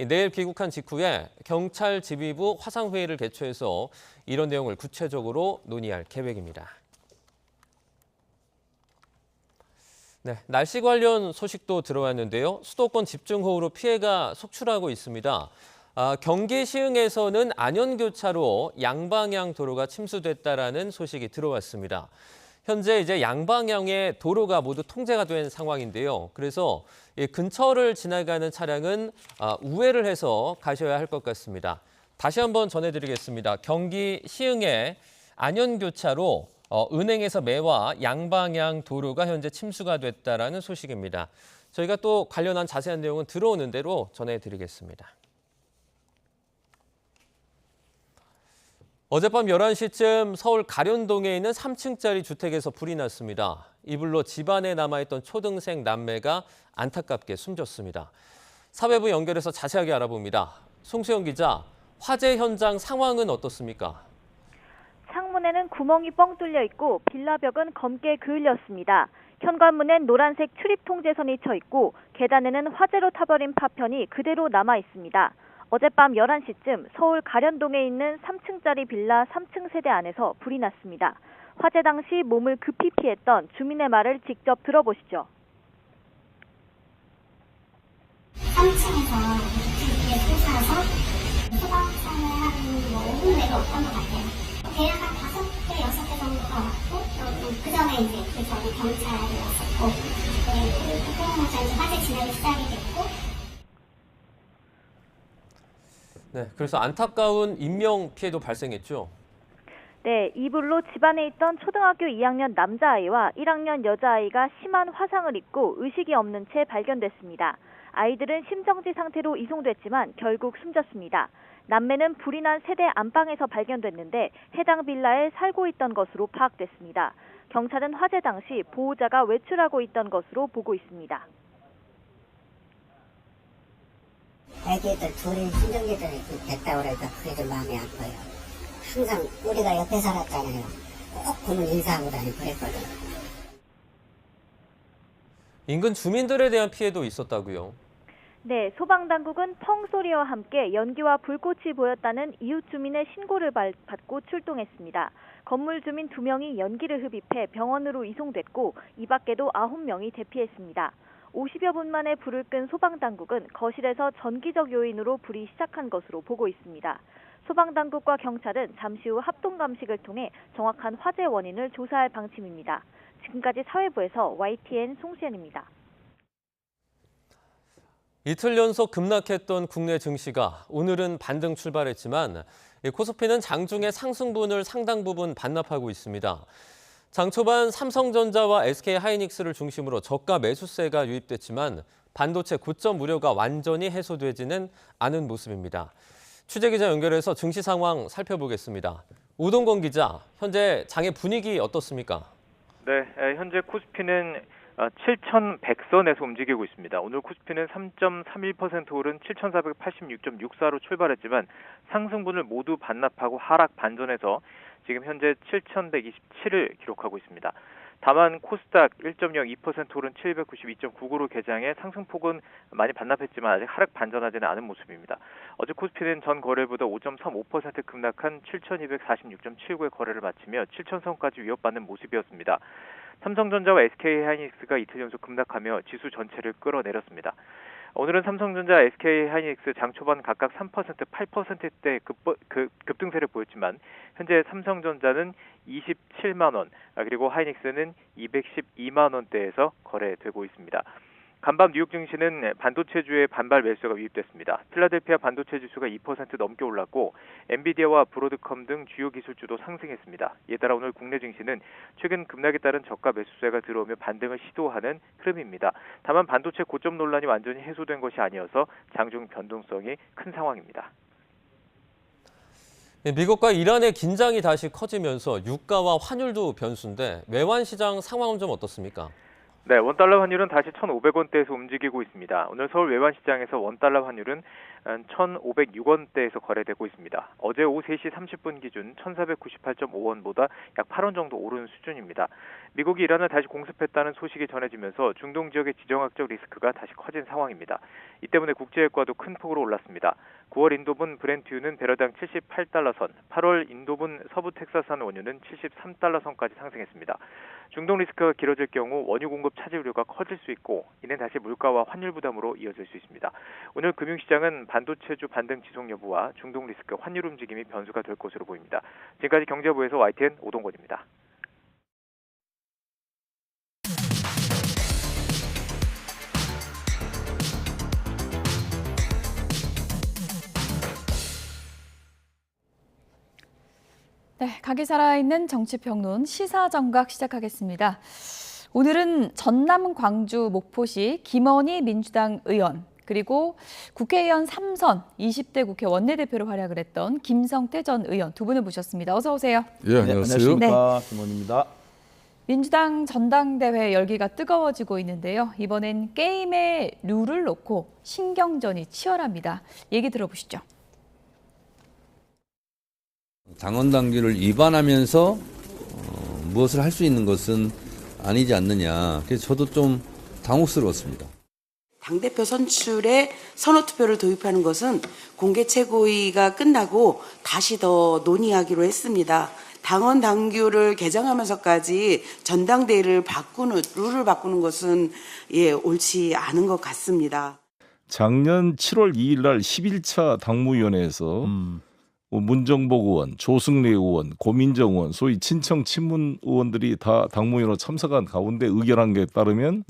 내일 귀국한 직후에 경찰 지휘부 화상회의를 개최해서 이런 내용을 구체적으로 논의할 계획입니다. 네, 날씨 관련 소식도 들어왔는데요. 수도권 집중호우로 피해가 속출하고 있습니다. 경기 시흥에서는 안현교차로 양방향 도로가 침수됐다라는 소식이 들어왔습니다. 현재 이제 양방향의 도로가 모두 통제가 된 상황인데요. 그래서 이 근처를 지나가는 차량은 우회를 해서 가셔야 할 것 같습니다. 다시 한번 전해드리겠습니다. 경기 시흥의 안현교차로 은행에서 매화 양방향 도로가 현재 침수가 됐다라는 소식입니다. 저희가 또 관련한 자세한 내용은 들어오는 대로 전해드리겠습니다. 어젯밤 11시쯤 서울 가련동에 있는 3층짜리 주택에서 불이 났습니다. 이 불로 집안에 남아있던 초등생 남매가 안타깝게 숨졌습니다. 사회부 연결해서 자세하게 알아봅니다. 송수영 기자, 화재 현장 상황은 어떻습니까? 창문에는 구멍이 뻥 뚫려 있고 빌라벽은 검게 그을렸습니다. 현관문엔 노란색 출입 통제선이 쳐 있고 계단에는 화재로 타버린 파편이 그대로 남아 있습니다. 어젯밤 11시쯤 서울 가련동에 있는 3층짜리 빌라 3층 세대 안에서 불이 났습니다. 화재 당시 몸을 급히 피했던 주민의 말을 직접 들어보시죠. 3층에서 불이 솟아서 소방차는 한 5분 내로 없던 것 같아요. 대략 한 5대, 6대 정도가 왔고 그 전에 이제 그 전에 경찰이 왔었고 그러면서 이제 화재 진행이 시작이 됐고 네, 그래서 안타까운 인명 피해도 발생했죠. 네, 이 불로 집안에 있던 초등학교 2학년 남자아이와 1학년 여자아이가 심한 화상을 입고 의식이 없는 채 발견됐습니다. 아이들은 심정지 상태로 이송됐지만 결국 숨졌습니다. 남매는 불이 난 세대 안방에서 발견됐는데 해당 빌라에 살고 있던 것으로 파악됐습니다. 경찰은 화재 당시 보호자가 외출하고 있던 것으로 보고 있습니다. 애기들 둘이 심정지들이 됐다고 그러니까 그게 좀 마음이 아파요. 항상 우리가 옆에 살았잖아요. 꼭 보면 인사하고 다니고 그랬거든. 인근 주민들에 대한 피해도 있었다고요. 네, 소방당국은 펑 소리와 함께 연기와 불꽃이 보였다는 이웃 주민의 신고를 받고 출동했습니다. 건물 주민 2명이 연기를 흡입해 병원으로 이송됐고 이 밖에도 9명이 대피했습니다. 50여 분 만에 불을 끈 소방당국은 거실에서 전기적 요인으로 불이 시작한 것으로 보고 있습니다. 소방당국과 경찰은 잠시 후 합동감식을 통해 정확한 화재 원인을 조사할 방침입니다. 지금까지 사회부에서 YTN 송시현입니다. 이틀 연속 급락했던 국내 증시가 오늘은 반등 출발했지만 코스피는 장중에 상승분을 상당 부분 반납하고 있습니다. 장 초반 삼성전자와 SK하이닉스를 중심으로 저가 매수세가 유입됐지만 반도체 고점 우려가 완전히 해소되지는 않은 모습입니다. 취재기자 연결해서 증시 상황 살펴보겠습니다. 우동건 기자, 현재 장의 분위기 어떻습니까? 네, 현재 코스피는 7,100선에서 움직이고 있습니다. 오늘 코스피는 3.31% 오른 7,486.64로 출발했지만 상승분을 모두 반납하고 하락 반전해서 지금 현재 7,127을 기록하고 있습니다. 다만 코스닥 1.02% 오른 792.99로 개장해 상승폭은 많이 반납했지만 아직 하락 반전하지는 않은 모습입니다. 어제 코스피는 전 거래일보다 5.35% 급락한 7,246.79의 거래를 마치며 7,000선까지 위협받는 모습이었습니다. 삼성전자와 SK하이닉스가 이틀 연속 급락하며 지수 전체를 끌어내렸습니다. 오늘은 삼성전자, SK 하이닉스 장 초반 각각 3%, 8%대 급등세를 보였지만 현재 삼성전자는 27만 원, 그리고 하이닉스는 212만 원대에서 거래되고 있습니다. 간밤 뉴욕 증시는 반도체주의 반발 매수가 유입됐습니다. 필라델피아 반도체 지수가 2% 넘게 올랐고 엔비디아와 브로드컴 등 주요 기술주도 상승했습니다. 이에 따라 오늘 국내 증시는 최근 급락에 따른 저가 매수세가 들어오며 반등을 시도하는 흐름입니다. 다만 반도체 고점 논란이 완전히 해소된 것이 아니어서 장중 변동성이 큰 상황입니다. 미국과 이란의 긴장이 다시 커지면서 유가와 환율도 변수인데 외환 시장 상황은 좀 어떻습니까? 네, 원달러 환율은 다시 1,500원대에서 움직이고 있습니다. 오늘 서울 외환시장에서 원달러 환율은 1,506원대에서 거래되고 있습니다. 어제 오후 3시 30분 기준 1,498.5원보다 약 8원 정도 오른 수준입니다. 미국이 이란을 다시 공습했다는 소식이 전해지면서 중동 지역의 지정학적 리스크가 다시 커진 상황입니다. 이 때문에 국제유가도 큰 폭으로 올랐습니다. 9월 인도분 브렌트유는 배럴당 78달러 선, 8월 인도분 서부 텍사스산 원유는 73달러 선까지 상승했습니다. 중동 리스크가 길어질 경우 원유 공급 차질 우려가 커질 수 있고 이는 다시 물가와 환율 부담으로 이어질 수 있습니다. 오늘 금융시장은 반도체주 반등 지속 여부와 중동 리스크 환율 움직임이 변수가 될 것으로 보입니다. 지금까지 경제부에서 YTN 오동건입니다. 네, 각이 살아있는 정치평론 시사정각 시작하겠습니다. 오늘은 전남, 광주, 목포시 김원희 민주당 의원 그리고 국회의원 3선 20대 국회 원내대표로 활약을 했던 김성태 전 의원 두 분을 모셨습니다. 어서 오세요. 예, 안녕하세요. 네. 김원희입니다. 민주당 전당대회 열기가 뜨거워지고 있는데요. 이번엔 게임의 룰을 놓고 신경전이 치열합니다. 얘기 들어보시죠. 당원 당규를 위반하면서 무엇을 할 수 있는 것은 아니지 않느냐. 그래서 저도 좀 당혹스러웠습니다. 당대표 선출에 선호투표를 도입하는 것은 공개 최고위가 끝나고 다시 더 논의하기로 했습니다. 당원 당규를 개정하면서까지 전당대회를 룰을 바꾸는 것은 옳지 않은 것 같습니다. 작년 7월 2일 날 11차 당무위원회에서 문정복 의원, 조승래 의원, 고민정 의원, 소위 친청 친문 의원들이 다 당무위원으로 참석한 가운데 의결한 게 따르면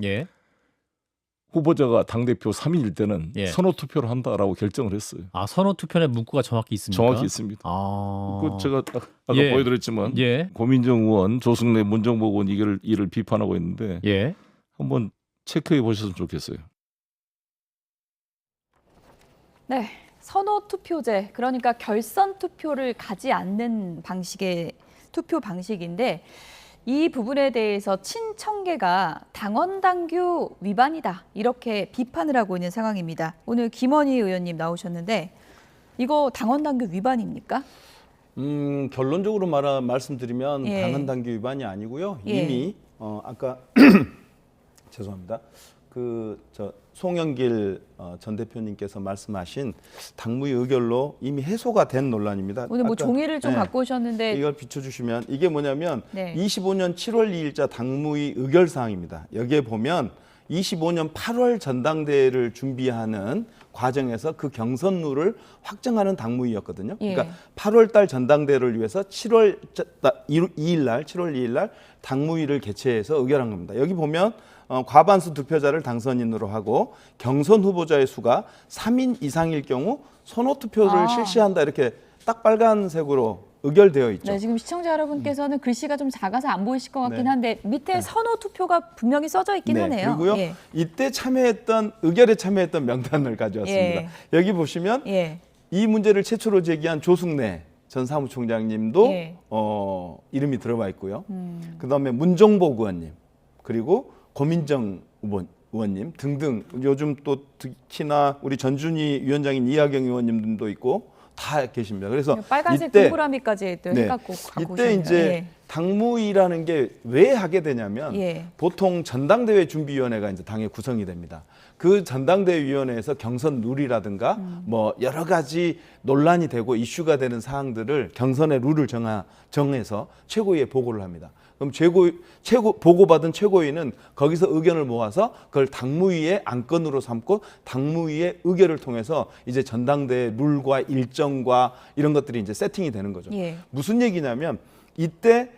후보자가 당대표 3인일 때는 선호투표를 한다라고 결정을 했어요. 아, 선호투표의 문구가 정확히 있습니까? 정확히 있습니다. 그 제가 아까 보여드렸지만 고민정 의원, 조승래, 문정복 의원 이를 비판하고 있는데 한번 체크해 보셨으면 좋겠어요. 네. 선호투표제, 그러니까 결선 투표를 가지 않는 방식의 투표 방식인데 이 부분에 대해서 친청계가 당원 당규 위반이다 이렇게 비판을 하고 있는 상황입니다. 오늘 김원희 의원님 나오셨는데 이거 당원 당규 위반입니까? 결론적으로 말씀드리면 당원 당규 위반이 아니고요. 이미 아까 죄송합니다. 송영길 전 대표님께서 말씀하신 당무위 의결로 이미 해소가 된 논란입니다. 오늘 뭐 종이를 좀 갖고 오셨는데 이걸 비춰주시면 이게 뭐냐면 25년 7월 2일자 당무위 의결 사항입니다. 여기에 보면 25년 8월 전당대회를 준비하는 과정에서 그 경선 룰을 확정하는 당무위였거든요. 그러니까 8월 달 전당대회를 위해서 7월 2일 날 당무위를 개최해서 의결한 겁니다. 여기 보면 과반수 득표자를 당선인으로 하고 경선 후보자의 수가 3인 이상일 경우 선호투표를 실시한다 이렇게 딱 빨간색으로 의결되어 있죠. 네, 지금 시청자 여러분께서는 글씨가 좀 작아서 안 보이실 것 같긴 한데 밑에 선호투표가 분명히 써져 있긴 하네요. 그리고요. 이때 의결에 참여했던 명단을 가져왔습니다. 여기 보시면 이 문제를 최초로 제기한 조승래 전 사무총장님도 이름이 들어가 있고요. 그다음에 문정복 의원님 그리고 고민정 의원님 등등 요즘 또 특히나 우리 전준희 위원장인 이하경 의원님도 있고 다 계십니다. 그래서 빨간색 동그라미까지 해갖고 갖고 이때 이제 당무위라는 게 왜 하게 되냐면 보통 전당대회 준비위원회가 이제 당에 구성이 됩니다. 그 전당대회 위원회에서 경선 룰이라든가 뭐 여러 가지 논란이 되고 이슈가 되는 사항들을 경선의 룰을 정해서 최고위에 보고를 합니다. 그럼 보고받은 최고위는 거기서 의견을 모아서 그걸 당무위의 안건으로 삼고 당무위의 의결을 통해서 이제 전당대 룰과 일정과 이런 것들이 이제 세팅이 되는 거죠. 예. 무슨 얘기냐면 이때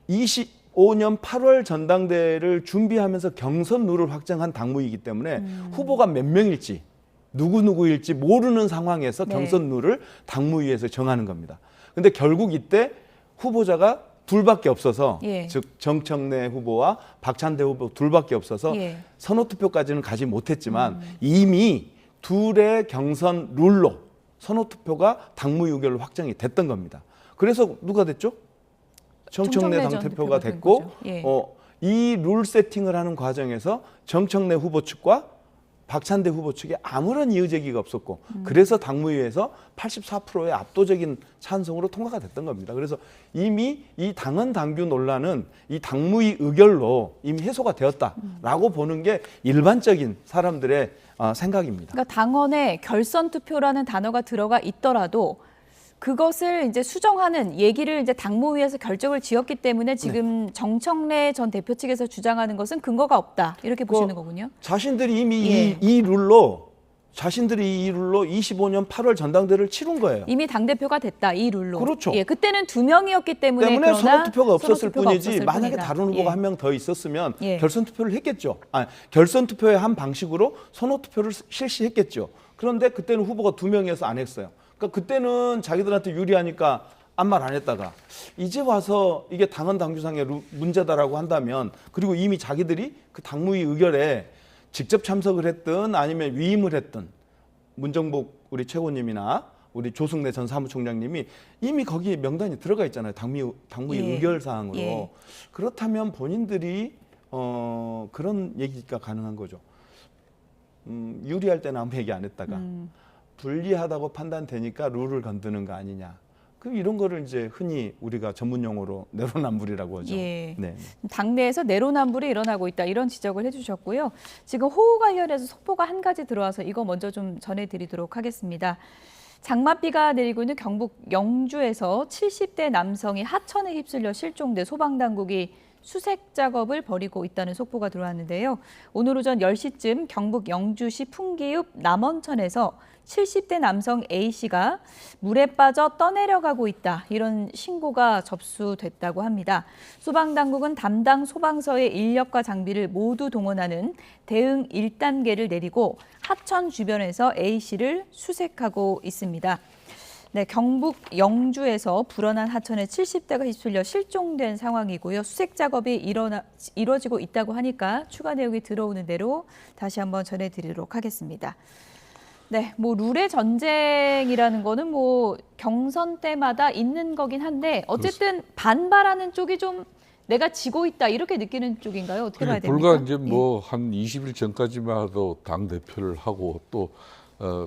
25년 8월 전당대회를 준비하면서 경선 룰을 확정한 당무이기 때문에 후보가 몇 명일지 누구일지 모르는 상황에서 네. 경선 룰을 당무위에서 정하는 겁니다. 근데 결국 이때 후보자가 둘밖에 없어서 예. 즉 정청래 후보와 박찬대 후보 둘밖에 없어서 예. 선호투표까지는 가지 못했지만 이미 둘의 경선 룰로 선호투표가 당무위 의결로 확정이 됐던 겁니다. 그래서 누가 됐죠? 정청래 당대표가 됐고 예. 이 룰 세팅을 하는 과정에서 정청래 후보 측과 박찬대 후보 측에 아무런 이의 제기가 없었고 그래서 당무위에서 84%의 압도적인 찬성으로 통과가 됐던 겁니다. 그래서 이미 이 당헌 당규 논란은 이 당무위 의결로 이미 해소가 되었다라고 보는 게 일반적인 사람들의 생각입니다. 그러니까 당헌에 결선 투표라는 단어가 들어가 있더라도 그것을 이제 수정하는 얘기를 이제 당무위에서 결정을 지었기 때문에 지금 네. 정청래 전 대표 측에서 주장하는 것은 근거가 없다 이렇게 보시는 거군요. 자신들이 이미 예. 이 룰로 25년 8월 전당대회를 치른 거예요. 이미 당 대표가 됐다 이 룰로. 그렇죠. 예, 그때는 2명이었기 때문에 선호투표가 없었을 선호투표가 뿐이지 없었을 만약에 뿐이다. 다른 후보가 예. 한 명 더 있었으면 예. 결선 투표를 했겠죠. 결선 투표의 한 방식으로 선호투표를 실시했겠죠. 그런데 그때는 후보가 2명이어서 안 했어요. 그러니까 그때는 자기들한테 유리하니까 아무 말 안 했다가 이제 와서 이게 당헌 당규상의 문제다라고 한다면 그리고 이미 자기들이 그 당무위 의결에 직접 참석을 했든 아니면 위임을 했든 문정복 우리 최고님이나 우리 조승래 전 사무총장님이 이미 거기에 명단이 들어가 있잖아요. 당무위 예. 의결 사항으로. 예. 그렇다면 본인들이 그런 얘기가 가능한 거죠. 유리할 때는 아무 얘기 안 했다가 불리하다고 판단되니까 룰을 건드는 거 아니냐. 이런 거를 이제 흔히 우리가 전문 용어로 내로남불이라고 하죠. 예. 네. 당내에서 내로남불이 일어나고 있다 이런 지적을 해주셨고요. 지금 호우 관련해서 속보가 한 가지 들어와서 이거 먼저 좀 전해드리도록 하겠습니다. 장맛비가 내리고 있는 경북 영주에서 70대 남성이 하천에 휩쓸려 실종돼 소방당국이 수색 작업을 벌이고 있다는 속보가 들어왔는데요. 오늘 오전 10시쯤 경북 영주시 풍기읍 남원천에서 70대 남성 A씨가 물에 빠져 떠내려가고 있다. 이런 신고가 접수됐다고 합니다. 소방당국은 담당 소방서의 인력과 장비를 모두 동원하는 대응 1단계를 내리고 하천 주변에서 A씨를 수색하고 있습니다. 네, 경북 영주에서 불어난 하천에 70대가 휩쓸려 실종된 상황이고요. 수색 작업이 이루어지고 있다고 하니까 추가 내용이 들어오는 대로 다시 한번 전해드리도록 하겠습니다. 네, 룰의 전쟁이라는 거는 경선 때마다 있는 거긴 한데 어쨌든 반발하는 쪽이 좀 내가 지고 있다 이렇게 느끼는 쪽인가요? 어떻게 봐야 됩니까? 불과 이제 한 20일 전까지만 해도 당 대표를 하고 또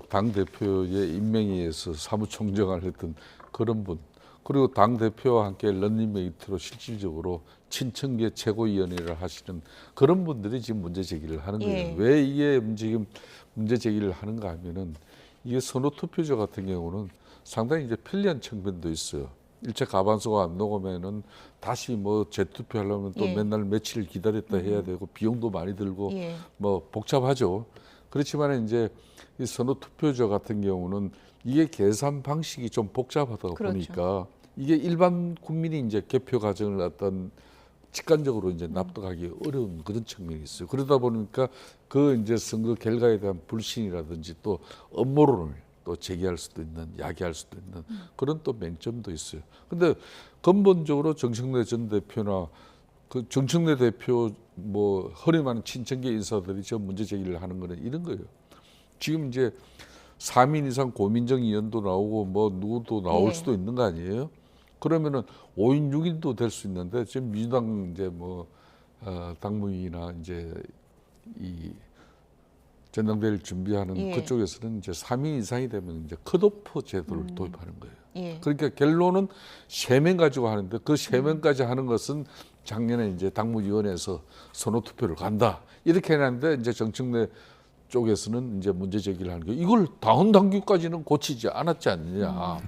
당 대표의 임명에 의해서 사무총장을 했던 그런 분, 그리고 당 대표와 함께 런닝메이트로 실질적으로 친청계 최고위원회를 하시는 그런 분들이 지금 문제 제기를 하는 거예요. 예. 왜 이게 지금 문제 제기를 하는가 하면은 이게 선호투표제 같은 경우는 상당히 이제 편리한 측면도 있어요. 일체 가반수가 안 녹으면은 다시 재투표하려면 또 예. 맨날 며칠 기다렸다 해야 되고 비용도 많이 들고 예. 복잡하죠. 그렇지만 이제 이 선호투표제 같은 경우는 이게 계산 방식이 좀 복잡하다 그렇죠. 보니까 이게 일반 국민이 이제 개표 과정을 어떤 직관적으로 이제 납득하기 어려운 그런 측면이 있어요. 그러다 보니까 그 이제 선거 결과에 대한 불신이라든지 또 음모론을 또 제기할 수도 있는, 야기할 수도 있는 그런 또 맹점도 있어요. 근데 근본적으로 정청래 전 대표나 그 정청래 대표 허리 많은 친청계 인사들이 저 문제 제기를 하는 거는 이런 거예요. 지금 이제 3인 이상 고민정 의원도 나오고 누구도 나올 예. 수도 있는 거 아니에요? 그러면은 5인 6인도 될 수 있는데 지금 민주당 이제 당무위나 이제 이 전당대회를 준비하는 예. 그쪽에서는 이제 3인 이상이 되면 이제 컷오프 제도를 도입하는 거예요. 예. 그러니까 결론은 3명 가지고 하는데 그 3명까지 하는 것은 작년에 이제 당무위원회에서 선호투표를 간다. 이렇게 해놨는데 이제 정청래 쪽에서는 이제 문제 제기를 하는 게 이걸 당헌 당규까지는 고치지 않았지 않느냐.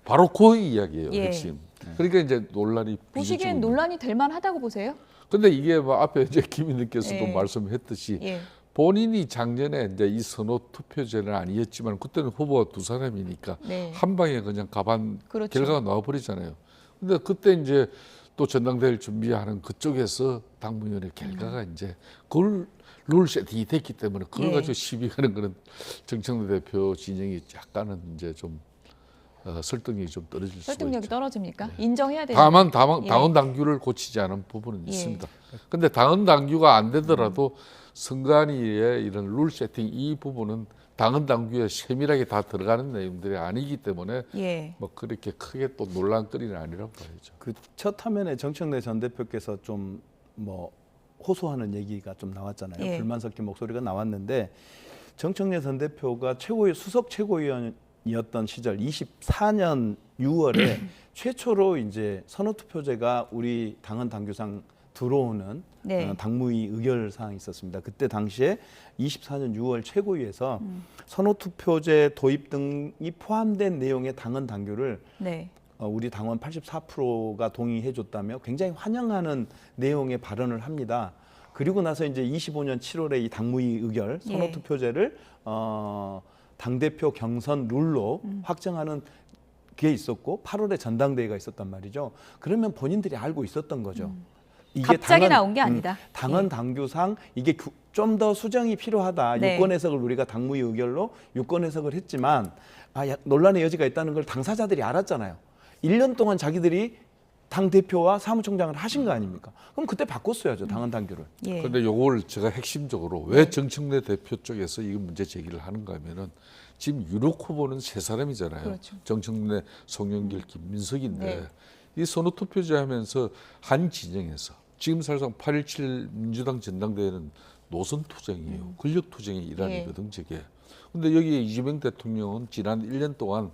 바로 그 이야기예요. 예. 핵심. 그러니까 이제 논란이 보시기엔 논란이 될 만하다고 보세요? 근데 이게 뭐 앞에 이제 김 의원님께서도 예. 말씀했듯이 예. 본인이 작년에 이제 이 선호 투표제는 아니었지만 그때는 후보가 두 사람이니까 네. 한 방에 그냥 가반 그렇죠. 결과가 나와버리잖아요. 근데 그때 이제 또 전당대회를 준비하는 그쪽에서 당무위원회 결과가 이제 그걸 룰 세팅이 됐기 때문에 그걸 예. 가지고 시비가는 그런 정청래 대표 진영이 약간은 이제 좀 설득력이 좀 떨어질 수가 설득력이 있죠. 떨어집니까? 인정해야 되죠. 다만 예. 당헌 당규를 고치지 않은 부분은 예. 있습니다. 근데 당헌 당규가 안 되더라도 선관위의 이런 룰 세팅 이 부분은 당헌 당규에 세밀하게 다 들어가는 내용들이 아니기 때문에 예. 뭐 그렇게 크게 또 논란거리는 아니라고 봐야죠. 그 첫 화면에 정청래 전 대표께서 좀 뭐 호소하는 얘기가 좀 나왔잖아요. 예. 불만 섞인 목소리가 나왔는데 정청래 전 대표가 수석 최고위원이었던 시절 24년 6월에 최초로 이제 선호투표제가 우리 당헌 당규상 들어오는 네. 당무위 의결 사항이 있었습니다. 그때 당시에 24년 6월 최고위에서 선호투표제 도입 등이 포함된 내용의 당헌 당규를 네. 우리 당원 84%가 동의해 줬다며 굉장히 환영하는 내용의 발언을 합니다. 그리고 나서 이제 25년 7월에 이 당무위 의결 선호투표제를 당대표 경선 룰로 확정하는 게 있었고 8월에 전당대회가 있었단 말이죠. 그러면 본인들이 알고 있었던 거죠. 이게 갑자기 나온 게 아니다. 당헌 당규상 이게 좀 더 수정이 필요하다. 네. 유권 해석을 우리가 당무위 의결로 유권 해석을 했지만 논란의 여지가 있다는 걸 당사자들이 알았잖아요. 1년 동안 자기들이 당대표와 사무총장을 하신 거 아닙니까? 그럼 그때 바꿨어야죠. 당헌 당규를. 그런데 예. 요걸 제가 핵심적으로 왜 정청래 대표 쪽에서 이 문제 제기를 하는가 하면은 지금 유력 후보는 세 사람이잖아요. 그렇죠. 정청래, 송영길, 김민석인데 네. 이 선호투표제 하면서 한 진영에서 지금 사실상 8.17 민주당 전당대회는 노선투쟁이에요. 권력투쟁의 일환이거든 저게. 근데 여기에 이재명 대통령은 지난 1년 동안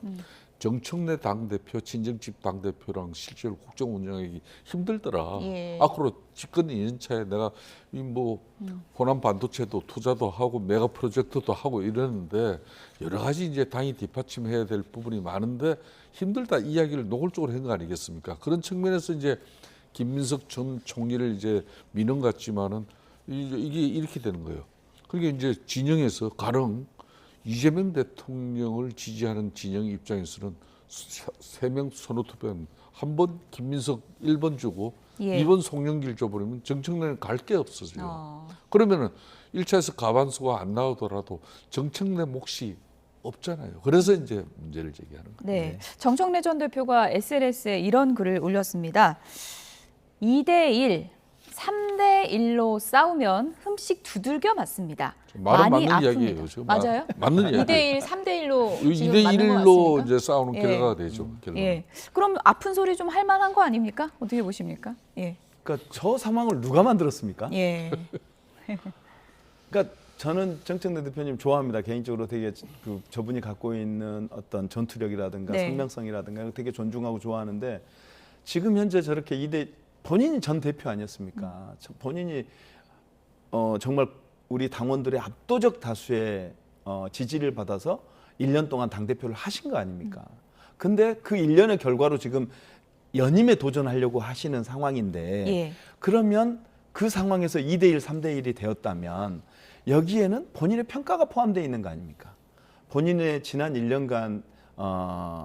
정청래 당대표, 친정집 당대표랑 실제로 국정 운영하기 힘들더라. 예. 앞으로 집권 2년 차에 내가 이 뭐 호남 반도체도 투자도 하고 메가 프로젝트도 하고 이러는데 여러 가지 이제 당이 뒷받침해야 될 부분이 많은데 힘들다 이야기를 노골적으로 한 거 아니겠습니까? 그런 측면에서 이제 김민석 전 총리를 이제 민원 같지만은 이게 이렇게 되는 거예요. 그러니까 이제 진영에서 가령 이재명 대통령을 지지하는 진영 입장에서는 3명 선호투표는 한 번 김민석 1번 주고 예. 2번 송영길 줘버리면 정청래는 갈 게 없어져요. 그러면은 1차에서 가반수가 안 나오더라도 정청래 몫이 없잖아요. 그래서 이제 문제를 제기하는 거예요. 네. 정청래 전 대표가 SNS에 이런 글을 올렸습니다. 2대1, 3대1로 싸우면 흠씩 두들겨 맞습니다. 말은 많이 맞는 아픕니다. 이야기예요. 지금 맞아요? 맞는 이야기. 2대1, 3대1로 지금 맞는 것 2대1로 같습니까? 이제 싸우는 예. 결과가 되죠. 결과는. 예. 그럼 아픈 소리 좀 할 만한 거 아닙니까? 어떻게 보십니까? 예. 그러니까 저 상황을 누가 만들었습니까? 예. 그러니까 저는 정청래 대표님 좋아합니다. 개인적으로 되게 저분이 갖고 있는 어떤 전투력이라든가 네. 성명성이라든가 되게 존중하고 좋아하는데 지금 현재 저렇게 본인이 전 대표 아니었습니까? 본인이 정말 우리 당원들의 압도적 다수의 지지를 받아서 1년 동안 당대표를 하신 거 아닙니까? 근데 그 1년의 결과로 지금 연임에 도전하려고 하시는 상황인데 예. 그러면 그 상황에서 2대1, 3대1이 되었다면 여기에는 본인의 평가가 포함되어 있는 거 아닙니까? 본인의 지난 1년간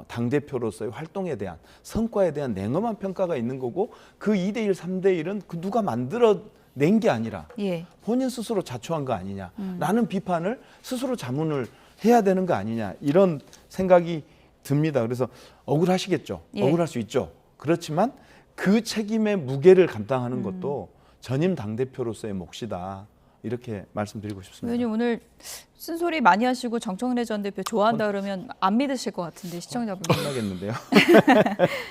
당대표로서의 활동에 대한 성과에 대한 냉엄한 평가가 있는 거고 그 2대1, 3대1은 그 누가 만들어낸 게 아니라 예. 본인 스스로 자초한 거 아니냐라는 비판을 스스로 자문을 해야 되는 거 아니냐 이런 생각이 듭니다. 그래서 억울하시겠죠. 예. 억울할 수 있죠. 그렇지만 그 책임의 무게를 감당하는 것도 전임 당대표로서의 몫이다. 이렇게 말씀드리고 싶습니다. 의원님 오늘 쓴소리 많이 하시고 정청래 전 대표 좋아한다 그러면 안 믿으실 것 같은데 시청자분들. 혼나겠는데요.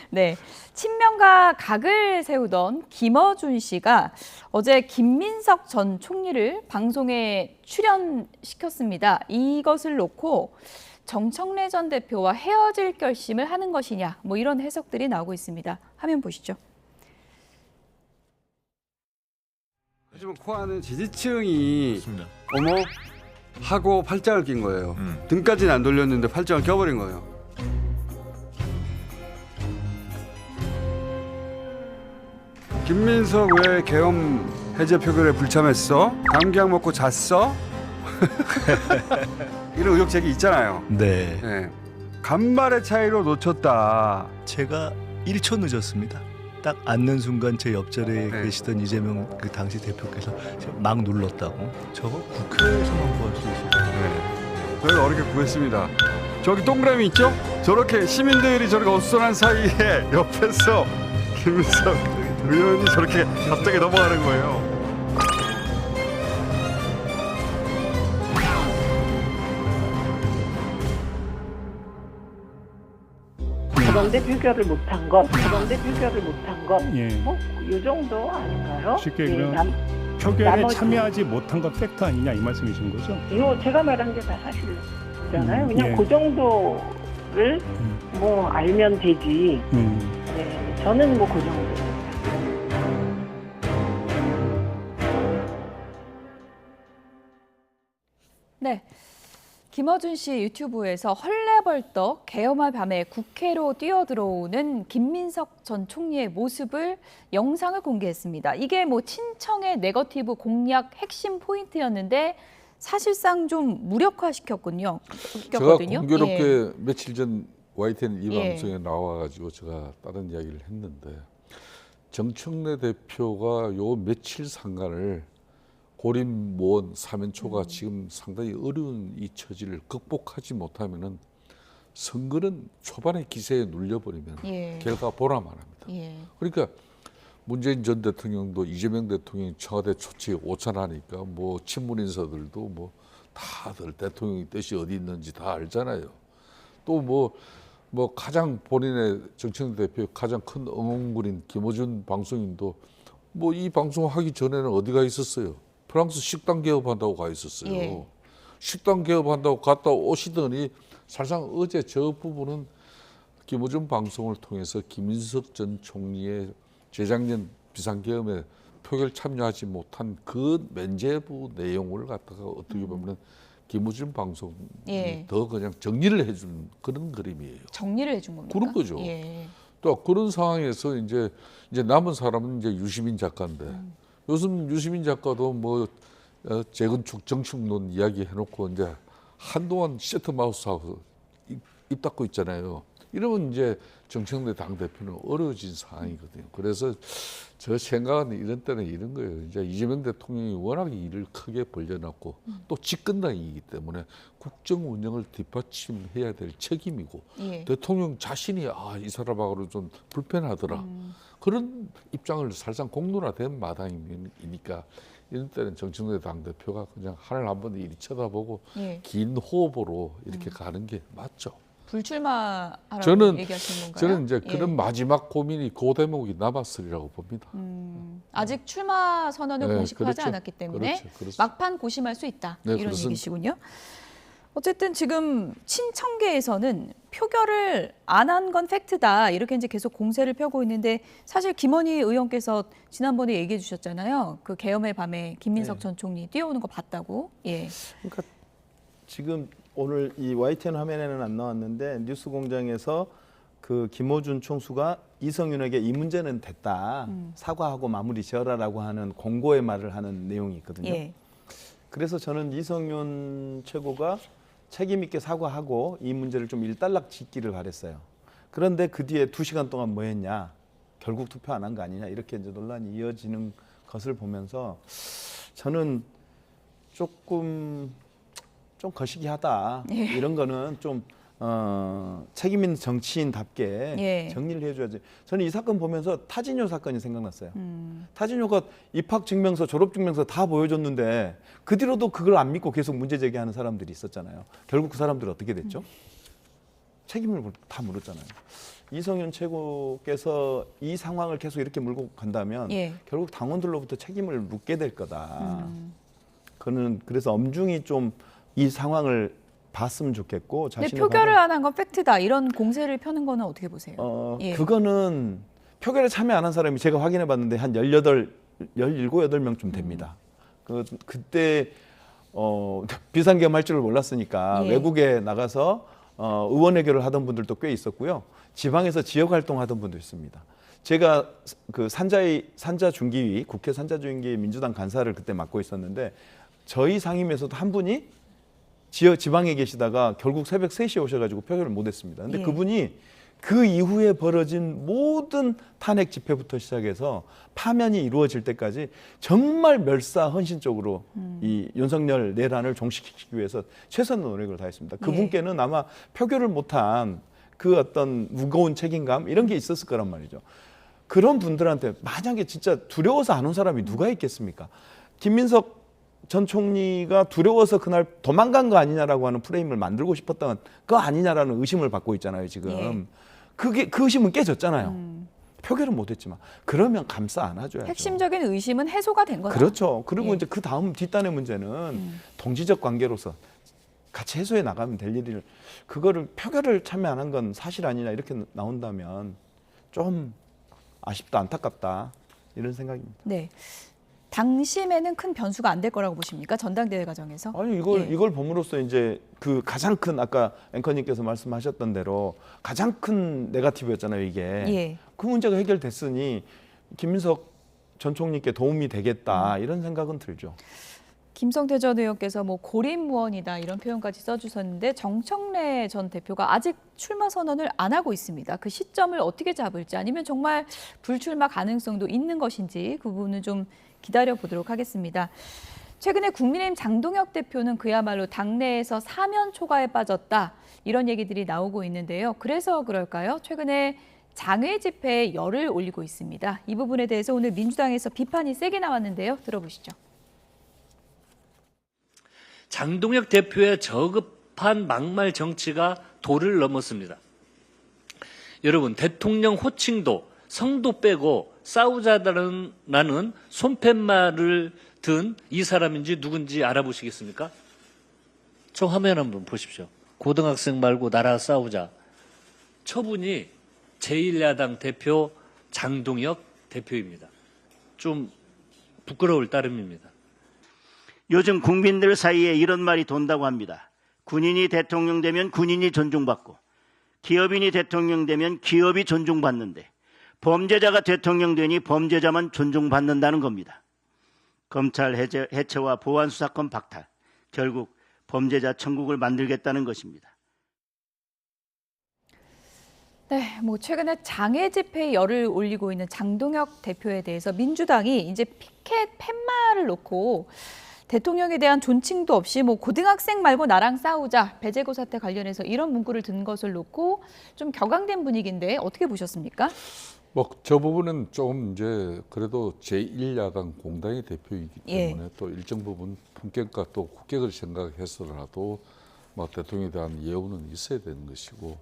네, 친명과 각을 세우던 김어준 씨가 어제 김민석 전 총리를 방송에 출연시켰습니다. 이것을 놓고 정청래 전 대표와 헤어질 결심을 하는 것이냐 뭐 이런 해석들이 나오고 있습니다. 화면 보시죠. 요즘 코아는 지지층이 어머 하고 팔짱을 낀 거예요. 등까지는 안 돌렸는데 팔짱을 껴버린 거예요. 김민석 왜 계엄 해제 표결에 불참했어? 감기약 먹고 잤어? 이런 의혹 제기 있잖아요. 네. 네. 간발의 차이로 놓쳤다. 제가 1초 늦었습니다. 딱 앉는 순간 제 옆자리에 계시던 이재명 그 당시 대표께서 막 눌렀다고. 저거 국회에서만 구할 수 있어요. 네. 저희가 어렵게 구했습니다. 저기 동그라미 있죠? 저렇게 시민들이 저렇게 어수선한 사이에 옆에서 김민석 의원이 저렇게 갑자기 넘어가는 거예요. 저번대 표결을 못한 것, 예. 뭐 이 정도 아닌가요? 쉽게 네, 그럼 표결에 참여하지 못한 것 팩트 아니냐 이 말씀이신 거죠? 이거 제가 말한 게 다 사실이잖아요. 그냥 예. 그 정도를 뭐 알면 되지. 네, 저는 뭐 그 정도. 네. 김어준 씨 유튜브에서 헐레벌떡 개엄한 밤에 국회로 뛰어들어오는 김민석 전 총리의 모습을 영상을 공개했습니다. 이게 뭐 친청의 네거티브 공략 핵심 포인트였는데 사실상 좀 무력화시켰군요. 제가 공교롭게 예. 며칠 전 YTN 이 예. 방송에 나와가지고 제가 다른 이야기를 했는데 정청래 대표가 요 며칠 상간을 고림 모원 사면초가 지금 상당히 어려운 이 처지를 극복하지 못하면은 선거는 초반에 기세에 눌려버리면 결과 보라만합니다. 그러니까 문재인 전 대통령도 이재명 대통령이 청와대 초치에 오찬하니까 뭐 친문 인사들도 뭐 다들 대통령의 뜻이 어디 있는지 다 알잖아요. 또 뭐 가장 본인의 정청래 대표의 가장 큰 응원군인 김어준 방송인도 뭐 이 방송하기 전에는 어디가 있었어요? 프랑스 식당 개업한다고 가 있었어요. 예. 식당 개업한다고 갔다 오시더니 사실상 어제 저 부분은 김어준 방송을 통해서 김인석 전 총리의 재작년 비상계엄에 표결 참여하지 못한 그 면죄부 내용을 갖다가 어떻게 보면 김어준 방송이 더 그냥 정리를 해준 그런 그림이에요. 정리를 해준 겁니까? 그런 거죠. 예. 또 그런 상황에서 이제 남은 사람은 이제 유시민 작가인데 요즘 유시민 작가도 뭐 재건축 정축론 이야기 해놓고 이제 한동안 세트 마우스하고 입 닫고 있잖아요. 이러면 이제 정청래 당대표는 어려워진 상황이거든요. 그래서 저 생각은 이런 때는 이런 거예요. 이제 이재명 대통령이 워낙 일을 크게 벌려놨고 또 집권당이기 때문에 국정 운영을 뒷받침해야 될 책임이고 대통령 자신이 이 사람하고는 좀 불편하더라. 그런 입장을 사실상 공론화된 마당이니까 이런 때는 정청래 당대표가 그냥 하늘 한번 이리 쳐다보고 긴 호흡으로 이렇게 가는 게 맞죠. 불출마하라고 얘기하시는 건가요? 저는 이제 그런 마지막 고민이 그 대목이 남았으리라고 봅니다. 아직 출마 선언을 공식화하지 않았기 때문에 막판 고심할 수 있다. 이런 얘기시군요. 어쨌든 지금 친청계에서는 표결을 안 한 건 팩트다. 이렇게 이제 계속 공세를 펴고 있는데 사실 김원희 의원께서 지난번에 얘기해 주셨잖아요. 그 계엄의 밤에 김민석 전 총리 뛰어오는 거 봤다고. 그러니까 지금 오늘 이 YTN 화면에는 안 나왔는데 뉴스공장에서 그 김어준 총수가 이성윤에게 이 문제는 됐다. 사과하고 마무리 지어라라고 하는 공고의 말을 하는 내용이 있거든요. 그래서 저는 이성윤 최고가 책임 있게 사과하고 이 문제를 좀 일단락 짓기를 바랬어요. 그런데 그 뒤에 2시간 동안 뭐 했냐? 결국 투표 안 한 거 아니냐? 이렇게 이제 논란이 이어지는 것을 보면서 저는 조금 좀 거시기하다. 이런 거는 좀 책임 있는 정치인답게 정리를 해줘야지. 저는 이 사건 보면서 타진요 사건이 생각났어요. 타진요가 입학증명서, 졸업증명서 다 보여줬는데 그 뒤로도 그걸 안 믿고 계속 문제 제기하는 사람들이 있었잖아요. 결국 그 사람들은 어떻게 됐죠? 책임을 다 물었잖아요. 이성윤 최고께서 이 상황을 계속 이렇게 몰고 간다면 결국 당원들로부터 책임을 묻게 될 거다. 그는 그래서 엄중히 좀 이 상황을 봤으면 좋겠고. 근데 표결을 안 한 건 팩트다. 이런 공세를 펴는 거는 어떻게 보세요? 그거는 표결에 참여 안 한 사람이 제가 확인해 봤는데 한 17, 18명쯤 됩니다. 그때 비상계엄 할 줄을 몰랐으니까 예. 외국에 나가서 의원외교를 하던 분들도 꽤 있었고요. 지방에서 지역 활동하던 분도 있습니다. 제가 그 산자중기위, 국회 산자중기위 민주당 간사를 그때 맡고 있었는데 저희 상임에서도 한 분이 지방에 계시다가 결국 새벽 3시에 오셔가지고 표결을 못했습니다. 근데 예. 그분이 그 이후에 벌어진 모든 탄핵 집회부터 시작해서 파면이 이루어질 때까지 정말 멸사헌신적으로 이 윤석열 내란을 종식시키기 위해서 최선의 노력을 다했습니다. 그분께는 아마 표결을 못한 그 어떤 무거운 책임감 이런 게 있었을 거란 말이죠. 그런 분들한테 만약에 진짜 두려워서 안 온 사람이 누가 있겠습니까? 김민석 전 총리가 두려워서 그날 도망간 거 아니냐라고 하는 프레임을 만들고 싶었던 거 아니냐라는 의심을 받고 있잖아요, 지금. 예. 그 의심은 깨졌잖아요. 표결은 못했지만 그러면 감싸 안아줘야죠. 핵심적인 의심은 해소가 된 거다. 그렇죠. 그리고 예. 이제 그 다음 뒷단의 문제는 동지적 관계로서 같이 해소해 나가면 될 일을 그거를 표결을 참여 안 한 건 사실 아니냐 이렇게 나온다면 좀 아쉽다, 안타깝다 이런 생각입니다. 네. 당심에는 큰 변수가 안 될 거라고 보십니까? 전당대회 과정에서? 아니 이걸 봄으로써 이제 그 가장 큰 아까 앵커님께서 말씀하셨던 대로 가장 큰 네거티브였잖아요, 이게. 예. 그 문제가 해결됐으니 김민석 전 총리께 도움이 되겠다 이런 생각은 들죠. 김성태 전 의원께서 뭐 고립무원이다 이런 표현까지 써주셨는데 정청래 전 대표가 아직 출마 선언을 안 하고 있습니다. 그 시점을 어떻게 잡을지 아니면 정말 불출마 가능성도 있는 것인지 그 부분은 좀 기다려 보도록 하겠습니다. 최근에 국민의힘 장동혁 대표는 그야말로 당내에서 사면 초과에 빠졌다 이런 얘기들이 나오고 있는데요. 그래서 그럴까요? 최근에 장외 집회에 열을 올리고 있습니다. 이 부분에 대해서 오늘 민주당에서 비판이 세게 나왔는데요. 들어보시죠. 장동혁 대표의 저급한 막말 정치가 도를 넘었습니다. 여러분, 대통령 호칭도 성도 빼고 싸우자라는 손팻말을 든 이 사람인지 누군지 알아보시겠습니까? 저 화면 한번 보십시오. 고등학생 말고 나라 싸우자. 저분이 제1야당 대표 장동혁 대표입니다. 좀 부끄러울 따름입니다. 요즘 국민들 사이에 이런 말이 돈다고 합니다. 군인이 대통령 되면 군인이 존중받고 기업인이 대통령 되면 기업이 존중받는데 범죄자가 대통령 되니 범죄자만 존중받는다는 겁니다. 검찰 해체와 보안수사권 박탈, 결국 범죄자 천국을 만들겠다는 것입니다. 네, 뭐 최근에 장애 집회에 열을 올리고 있는 장동혁 대표에 대해서 민주당이 이제 피켓 팻말을 놓고 대통령에 대한 존칭도 없이 뭐 고등학생 말고 나랑 싸우자, 배재고 사태 관련해서 이런 문구를 든 것을 놓고 좀 격앙된 분위기인데 어떻게 보셨습니까? 뭐 저 부분은 조금 이제 그래도 제1야당 공당의 대표이기 때문에 또 일정 부분 품격과 또 국격을 생각해서라도 뭐 대통령에 대한 예우는 있어야 되는 것이고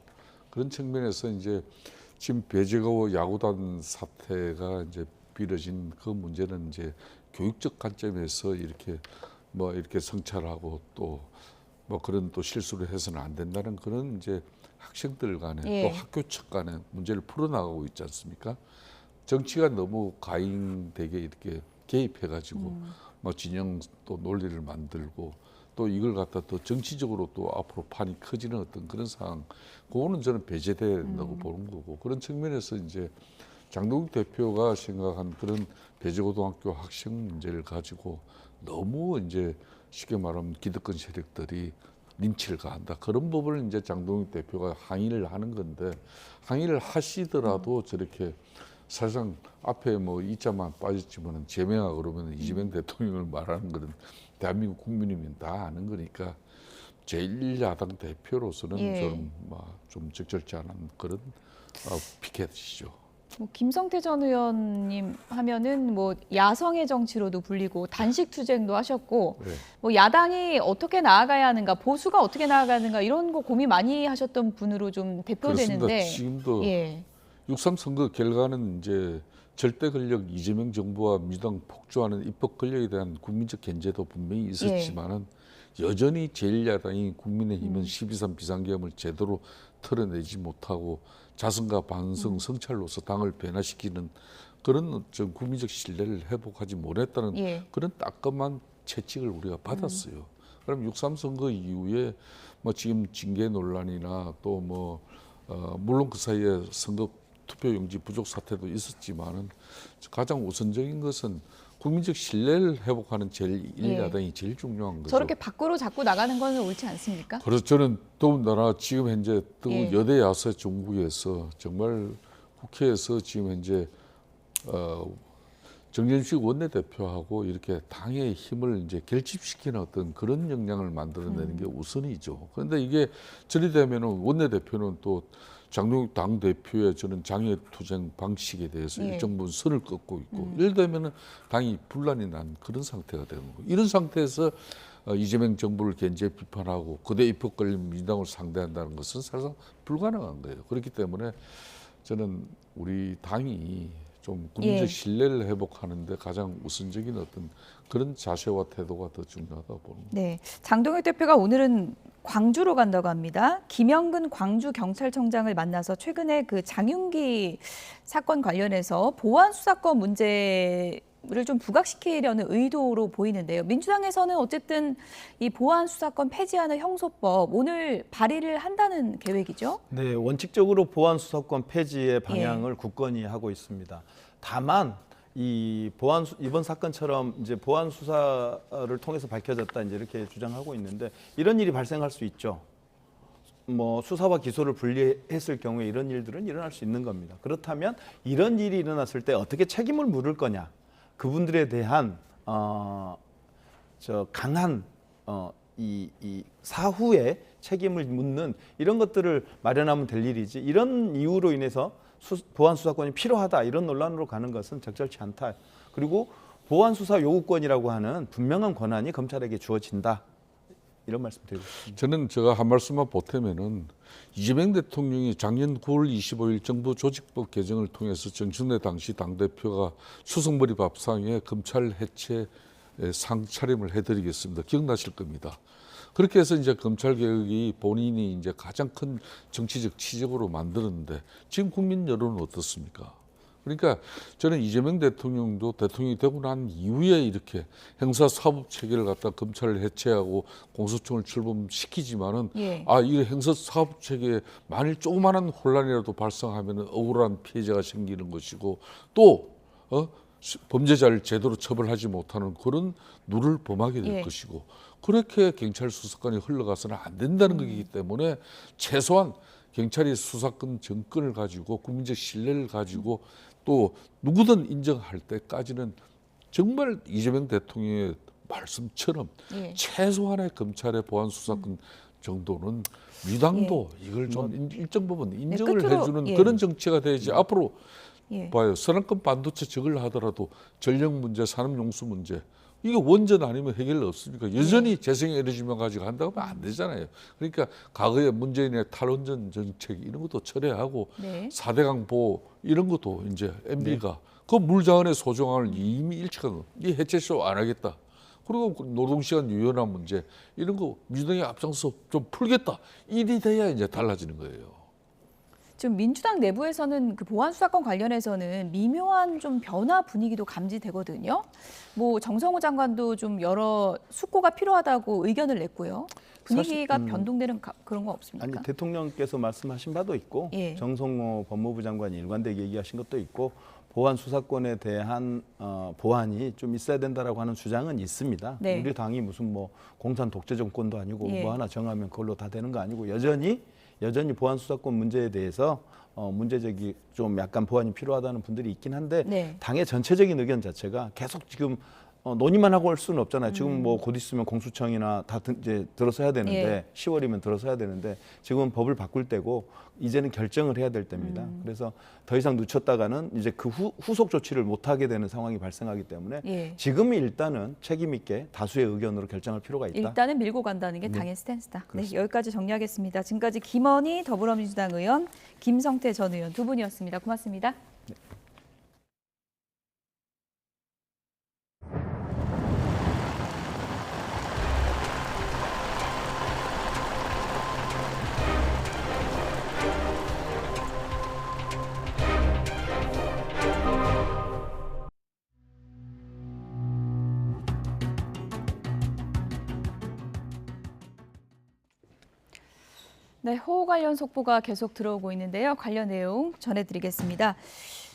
그런 측면에서 이제 지금 배재고 야구단 사태가 이제 빌어진 그 문제는 이제 교육적 관점에서 이렇게 성찰하고 또 뭐 그런 또 실수를 해서는 안 된다는 그런 이제 학생들 간에 또 학교 측 간에 문제를 풀어나가고 있지 않습니까? 정치가 너무 과잉되게 이렇게 개입해가지고 뭐 진영 또 논리를 만들고 또 이걸 갖다 더 정치적으로 또 앞으로 판이 커지는 어떤 그런 상황, 그거는 저는 배제돼야 된다고 보는 거고 그런 측면에서 이제 장동혁 대표가 생각한 그런 배재고등학교 학생 문제를 가지고 너무 이제 쉽게 말하면 기득권 세력들이 린치를 가한다. 그런 부분을 이제 장동혁 대표가 항의를 하는 건데 항의를 하시더라도 저렇게 사실상 앞에 뭐 이자만 빠졌지만은 제명하 그러면 이재명 대통령을 말하는 거는 대한민국 국민이면 다 아는 거니까 제1야당 대표로서는 좀 적절치 않은 그런 피켓이죠. 뭐 김성태 전 의원님 하면은 뭐 야성의 정치로도 불리고 단식 투쟁도 하셨고 뭐 야당이 어떻게 나아가야 하는가, 보수가 어떻게 나아가는가 이런 거 고민 많이 하셨던 분으로 좀 대표되는데 그렇습니다. 지금도 6.3 선거 결과는 이제 절대 권력 이재명 정부와 민주당 폭주하는 입법 권력에 대한 국민적 견제도 분명히 있었지만은 여전히 제1야당이 국민의힘은 12.3 비상계엄을 제대로 털어내지 못하고 자성과 반성 성찰로서 당을 변화시키는 그런 국민적 신뢰를 회복하지 못했다는 그런 따끔한 채찍을 우리가 받았어요. 그럼 6.3 선거 이후에 뭐 지금 징계 논란이나 또 뭐 물론 그 사이에 선거 투표용지 부족 사태도 있었지만은 가장 우선적인 것은 국민적 신뢰를 회복하는 제1야당이 제일 중요한 거죠. 저렇게 밖으로 자꾸 나가는 건 옳지 않습니까? 그래서 저는 더군다나 지금 현재 예. 여대 야세 정국에서 정말 국회에서 지금 현재 정진식 원내대표하고 이렇게 당의 힘을 이제 결집시키는 어떤 그런 역량을 만들어내는 게 우선이죠. 그런데 이게 저리 되면은 원내대표는 또 장동혁 당대표의 저는 장애투쟁 방식에 대해서 예. 일정 부분 선을 긋고 있고 이럴 되면은 당이 분란이 난 그런 상태가 되는 거고 이런 상태에서 이재명 정부를 견제 비판하고 거대 입법 걸린 민주당을 상대한다는 것은 사실상 불가능한 거예요. 그렇기 때문에 저는 우리 당이 좀 국민적 예. 신뢰를 회복하는데 가장 우선적인 어떤 그런 자세와 태도가 더 중요하다 보는 거예요. 네, 장동혁 대표가 오늘은 광주로 간다고 합니다. 김영근 광주경찰청장을 만나서 최근에 그 장윤기 사건 관련해서 보안 수사권 문제를 좀 부각시키려는 의도로 보이는데요. 민주당에서는 어쨌든 이 보안 수사권 폐지하는 형소법 오늘 발의를 한다는 계획이죠. 네, 원칙적으로 보안 수사권 폐지의 방향을 굳건히 하고 있습니다. 다만 이 이번 사건처럼 이제 보안 수사를 통해서 밝혀졌다 이제 이렇게 주장하고 있는데 이런 일이 발생할 수 있죠. 뭐 수사와 기소를 분리했을 경우에 이런 일들은 일어날 수 있는 겁니다. 그렇다면 이런 일이 일어났을 때 어떻게 책임을 물을 거냐? 그분들에 대한 강한 이 사후에 책임을 묻는 이런 것들을 마련하면 될 일이지 이런 이유로 인해서 보안 수사권이 필요하다 이런 논란으로 가는 것은 적절치 않다. 그리고 보안 수사 요구권이라고 하는 분명한 권한이 검찰에게 주어진다. 이런 말씀 드리고 싶습니다. 저는 제가 한 말씀만 보태면은 이재명 대통령이 작년 9월 25일 정부 조직법 개정을 통해서 정청래 당시 당대표가 수성머리 밥상에 검찰 해체 상차림을 해드리겠습니다. 기억나실 겁니다. 그렇게 해서 이제 검찰 개혁이 본인이 이제 가장 큰 정치적 치적으로 만드는데 지금 국민 여론은 어떻습니까? 그러니까 저는 이재명 대통령도 대통령이 되고 난 이후에 이렇게 형사사법 체계를 갖다 검찰을 해체하고 공소청을 출범시키지만은 예. 이 형사사법 체계에 만일 조그마한 혼란이라도 발생하면은 억울한 피해자가 생기는 것이고 또 범죄자를 제대로 처벌하지 못하는 그런 누를 범하게 될 예. 것이고 그렇게 경찰 수사권이 흘러가서는 안 된다는 거기 때문에 최소한 경찰이 수사권 정권을 가지고 국민적 신뢰를 가지고 또 누구든 인정할 때까지는 정말 이재명 대통령의 말씀처럼 예. 최소한의 검찰의 보안 수사권 정도는 민주당도 이걸 좀 일정 부분 인정을 끝으로, 해주는 그런 정치가 돼야지 앞으로 봐요. 선악권 반도체 적을 하더라도 전력 문제, 산업용수 문제 이게 원전 아니면 해결 없습니까? 여전히 재생에너지만 가지고 한다고 하면 안 되잖아요. 그러니까 과거에 문재인의 탈원전 정책 이런 것도 철회하고 4대강 보호 이런 것도 이제 MB가 그 물자원의 소중함을 이미 일찍한 이 해체쇼 안 하겠다. 그리고 노동시간 유연화 문제 이런 거 민주당이 앞장서 좀 풀겠다. 일이 돼야 이제 달라지는 거예요. 좀 민주당 내부에서는 그 보안 수사권 관련해서는 미묘한 좀 변화 분위기도 감지되거든요. 뭐 정성호 장관도 좀 여러 숙고가 필요하다고 의견을 냈고요. 분위기가 변동되는 그런 거 없습니까? 아니 대통령께서 말씀하신 바도 있고 정성호 법무부 장관이 일관되게 얘기하신 것도 있고 보안 수사권에 대한 보완이 좀 있어야 된다라고 하는 주장은 있습니다. 우리 당이 무슨 뭐 공산 독재 정권도 아니고 뭐 하나 정하면 그걸로 다 되는 거 아니고 여전히 보안 수사권 문제에 대해서 문제제기 좀 약간 보완이 필요하다는 분들이 있긴 한데 당의 전체적인 의견 자체가 계속 지금 논의만 하고 할 수는 없잖아요. 지금 뭐 곧 있으면 공수처이나 다 이제 들어서 해야 되는데 10월이면 들어서 해야 되는데 지금은 법을 바꿀 때고 이제는 결정을 해야 될 때입니다. 그래서 더 이상 늦췄다가는 이제 그 후속 조치를 못 하게 되는 상황이 발생하기 때문에 지금은 일단은 책임 있게 다수의 의견으로 결정할 필요가 있다. 일단은 밀고 간다는 게 당의 스탠스다. 네, 여기까지 정리하겠습니다. 지금까지 김원희 더불어민주당 의원, 김성태 전 의원 두 분이었습니다. 고맙습니다. 네, 호우 관련 속보가 계속 들어오고 있는데요. 관련 내용 전해드리겠습니다.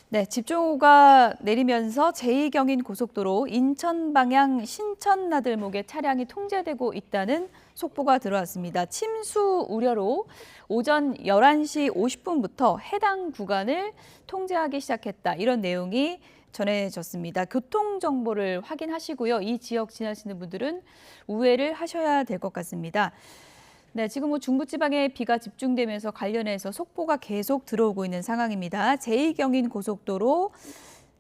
네, 집중호우가 내리면서 제2경인 고속도로 인천 방향 신천 나들목에 차량이 통제되고 있다는 속보가 들어왔습니다. 침수 우려로 오전 11시 50분부터 해당 구간을 통제하기 시작했다. 이런 내용이 전해졌습니다. 교통 정보를 확인하시고요. 이 지역 지나시는 분들은 우회를 하셔야 될 것 같습니다. 네, 지금 중부지방에 비가 집중되면서 관련해서 속보가 계속 들어오고 있는 상황입니다. 제2경인 고속도로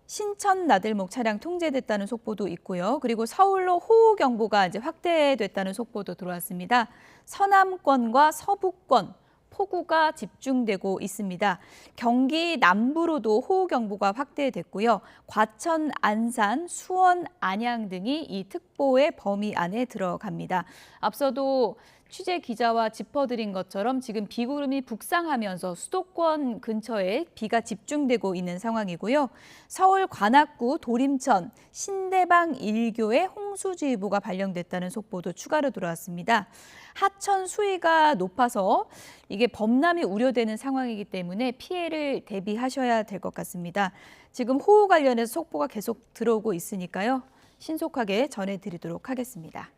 신천 나들목 차량 통제됐다는 속보도 있고요. 그리고 서울로 호우 경보가 이제 확대됐다는 속보도 들어왔습니다. 서남권과 서북권 폭우가 집중되고 있습니다. 경기 남부로도 호우 경보가 확대됐고요. 과천, 안산, 수원, 안양 등이 이 특보의 범위 안에 들어갑니다. 앞서도 취재 기자와 짚어드린 것처럼 지금 비구름이 북상하면서 수도권 근처에 비가 집중되고 있는 상황이고요. 서울 관악구, 도림천, 신대방 1교에 홍수주의보가 발령됐다는 속보도 추가로 들어왔습니다. 하천 수위가 높아서 이게 범람이 우려되는 상황이기 때문에 피해를 대비하셔야 될 것 같습니다. 지금 호우 관련해서 속보가 계속 들어오고 있으니까요. 신속하게 전해드리도록 하겠습니다.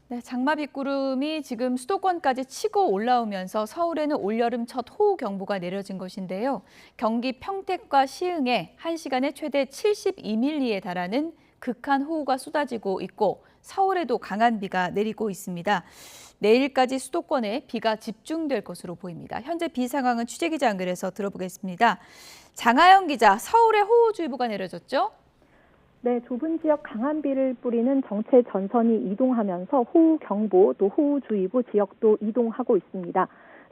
네, 장마빗구름이 지금 수도권까지 치고 올라오면서 서울에는 올여름 첫 호우 경보가 내려진 것인데요. 경기 평택과 시흥에 1시간에 최대 72mm에 달하는 극한 호우가 쏟아지고 있고 서울에도 강한 비가 내리고 있습니다. 내일까지 수도권에 비가 집중될 것으로 보입니다. 현재 비 상황은 취재기자 연결해서 들어보겠습니다. 장하영 기자, 서울에 호우주의보가 내려졌죠? 네, 좁은 지역 강한 비를 뿌리는 정체 전선이 이동하면서 호우 경보 또 호우주의보 지역도 이동하고 있습니다.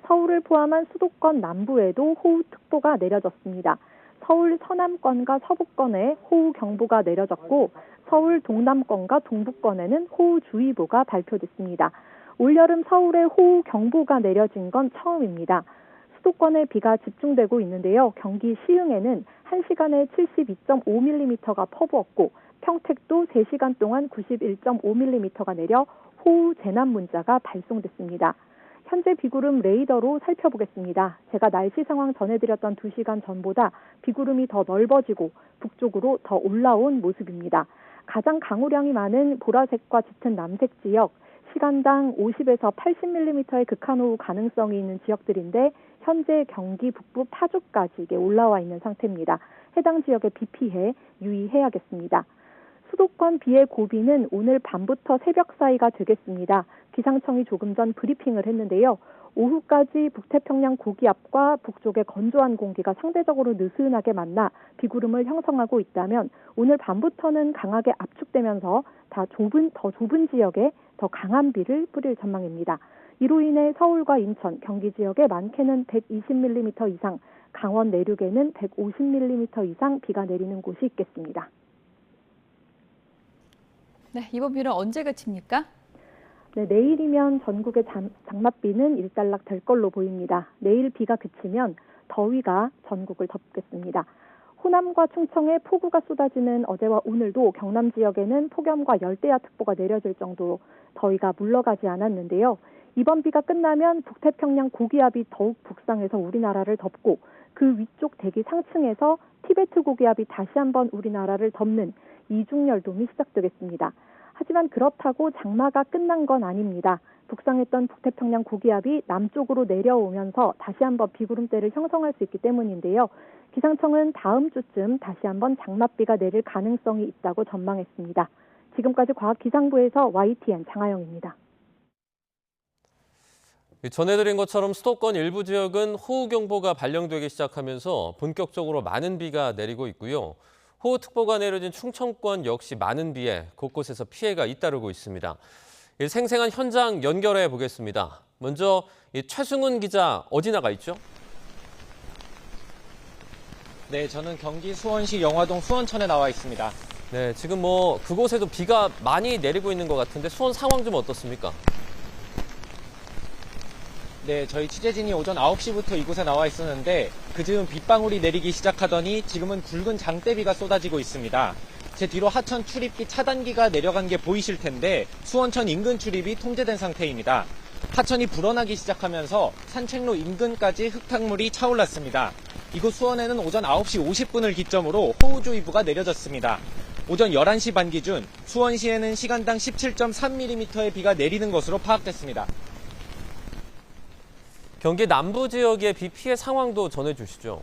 서울을 포함한 수도권 남부에도 호우 특보가 내려졌습니다. 서울 서남권과 서북권에 호우 경보가 내려졌고 서울 동남권과 동북권에는 호우주의보가 발표됐습니다. 올여름 서울에 호우 경보가 내려진 건 처음입니다. 수도권에 비가 집중되고 있는데요. 경기 시흥에는 1시간에 72.5mm가 퍼부었고 평택도 3시간 동안 91.5mm가 내려 호우 재난 문자가 발송됐습니다. 현재 비구름 레이더로 살펴보겠습니다. 제가 날씨 상황 전해드렸던 2시간 전보다 비구름이 더 넓어지고 북쪽으로 더 올라온 모습입니다. 가장 강우량이 많은 보라색과 짙은 남색 지역, 시간당 50에서 80mm의 극한호우 가능성이 있는 지역들인데 현재 경기 북부 파주까지 이게 올라와 있는 상태입니다. 해당 지역에 비 피해 유의해야겠습니다. 수도권 비의 고비는 오늘 밤부터 새벽 사이가 되겠습니다. 기상청이 조금 전 브리핑을 했는데요. 오후까지 북태평양 고기압과 북쪽의 건조한 공기가 상대적으로 느슨하게 만나 비구름을 형성하고 있다면 오늘 밤부터는 강하게 압축되면서 더 좁은 지역에 더 강한 비를 뿌릴 전망입니다. 이로 인해 서울과 인천, 경기 지역에 많게는 120mm 이상, 강원 내륙에는 150mm 이상 비가 내리는 곳이 있겠습니다. 네, 이번 비는 언제 그칩니까? 네, 내일이면 전국의 장맛비는 일단락 될 걸로 보입니다. 내일 비가 그치면 더위가 전국을 덮겠습니다. 호남과 충청에 폭우가 쏟아지는 어제와 오늘도 경남 지역에는 폭염과 열대야특보가 내려질 정도로 더위가 물러가지 않았는데요. 이번 비가 끝나면 북태평양 고기압이 더욱 북상해서 우리나라를 덮고 그 위쪽 대기 상층에서 티베트 고기압이 다시 한번 우리나라를 덮는 이중열동이 시작되겠습니다. 하지만 그렇다고 장마가 끝난 건 아닙니다. 북상했던 북태평양 고기압이 남쪽으로 내려오면서 다시 한번 비구름대를 형성할 수 있기 때문인데요. 기상청은 다음 주쯤 다시 한번 장맛비가 내릴 가능성이 있다고 전망했습니다. 지금까지 과학기상부에서 YTN 장하영입니다. 전해드린 것처럼 수도권 일부 지역은 호우경보가 발령되기 시작하면서 본격적으로 많은 비가 내리고 있고요. 호우특보가 내려진 충청권 역시 많은 비에 곳곳에서 피해가 잇따르고 있습니다. 생생한 현장 연결해 보겠습니다. 먼저 최승훈 기자 어디 나가 있죠? 네, 저는 경기 수원시 영화동 수원천에 나와 있습니다. 네, 지금 그곳에도 비가 많이 내리고 있는 것 같은데 수원 상황 좀 어떻습니까? 네, 저희 취재진이 오전 9시부터 이곳에 나와 있었는데 그즈음 빗방울이 내리기 시작하더니 지금은 굵은 장대비가 쏟아지고 있습니다. 제 뒤로 하천 출입기 차단기가 내려간 게 보이실 텐데 수원천 인근 출입이 통제된 상태입니다. 하천이 불어나기 시작하면서 산책로 인근까지 흙탕물이 차올랐습니다. 이곳 수원에는 오전 9시 50분을 기점으로 호우주의보가 내려졌습니다. 오전 11시 반 기준 수원시에는 시간당 17.3mm의 비가 내리는 것으로 파악됐습니다. 경기 남부 지역의 비 피해 상황도 전해주시죠.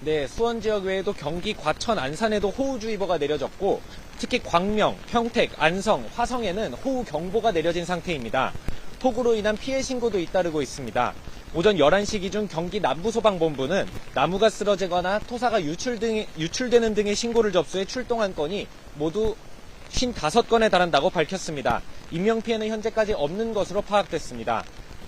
네, 수원 지역 외에도 경기 과천, 안산에도 호우주의보가 내려졌고 특히 광명, 평택, 안성, 화성에는 호우경보가 내려진 상태입니다. 폭우로 인한 피해 신고도 잇따르고 있습니다. 오전 11시 기준 경기 남부소방본부는 나무가 쓰러지거나 토사가 유출되는 등의 신고를 접수해 출동한 건이 모두 55건에 달한다고 밝혔습니다. 인명피해는 현재까지 없는 것으로 파악됐습니다.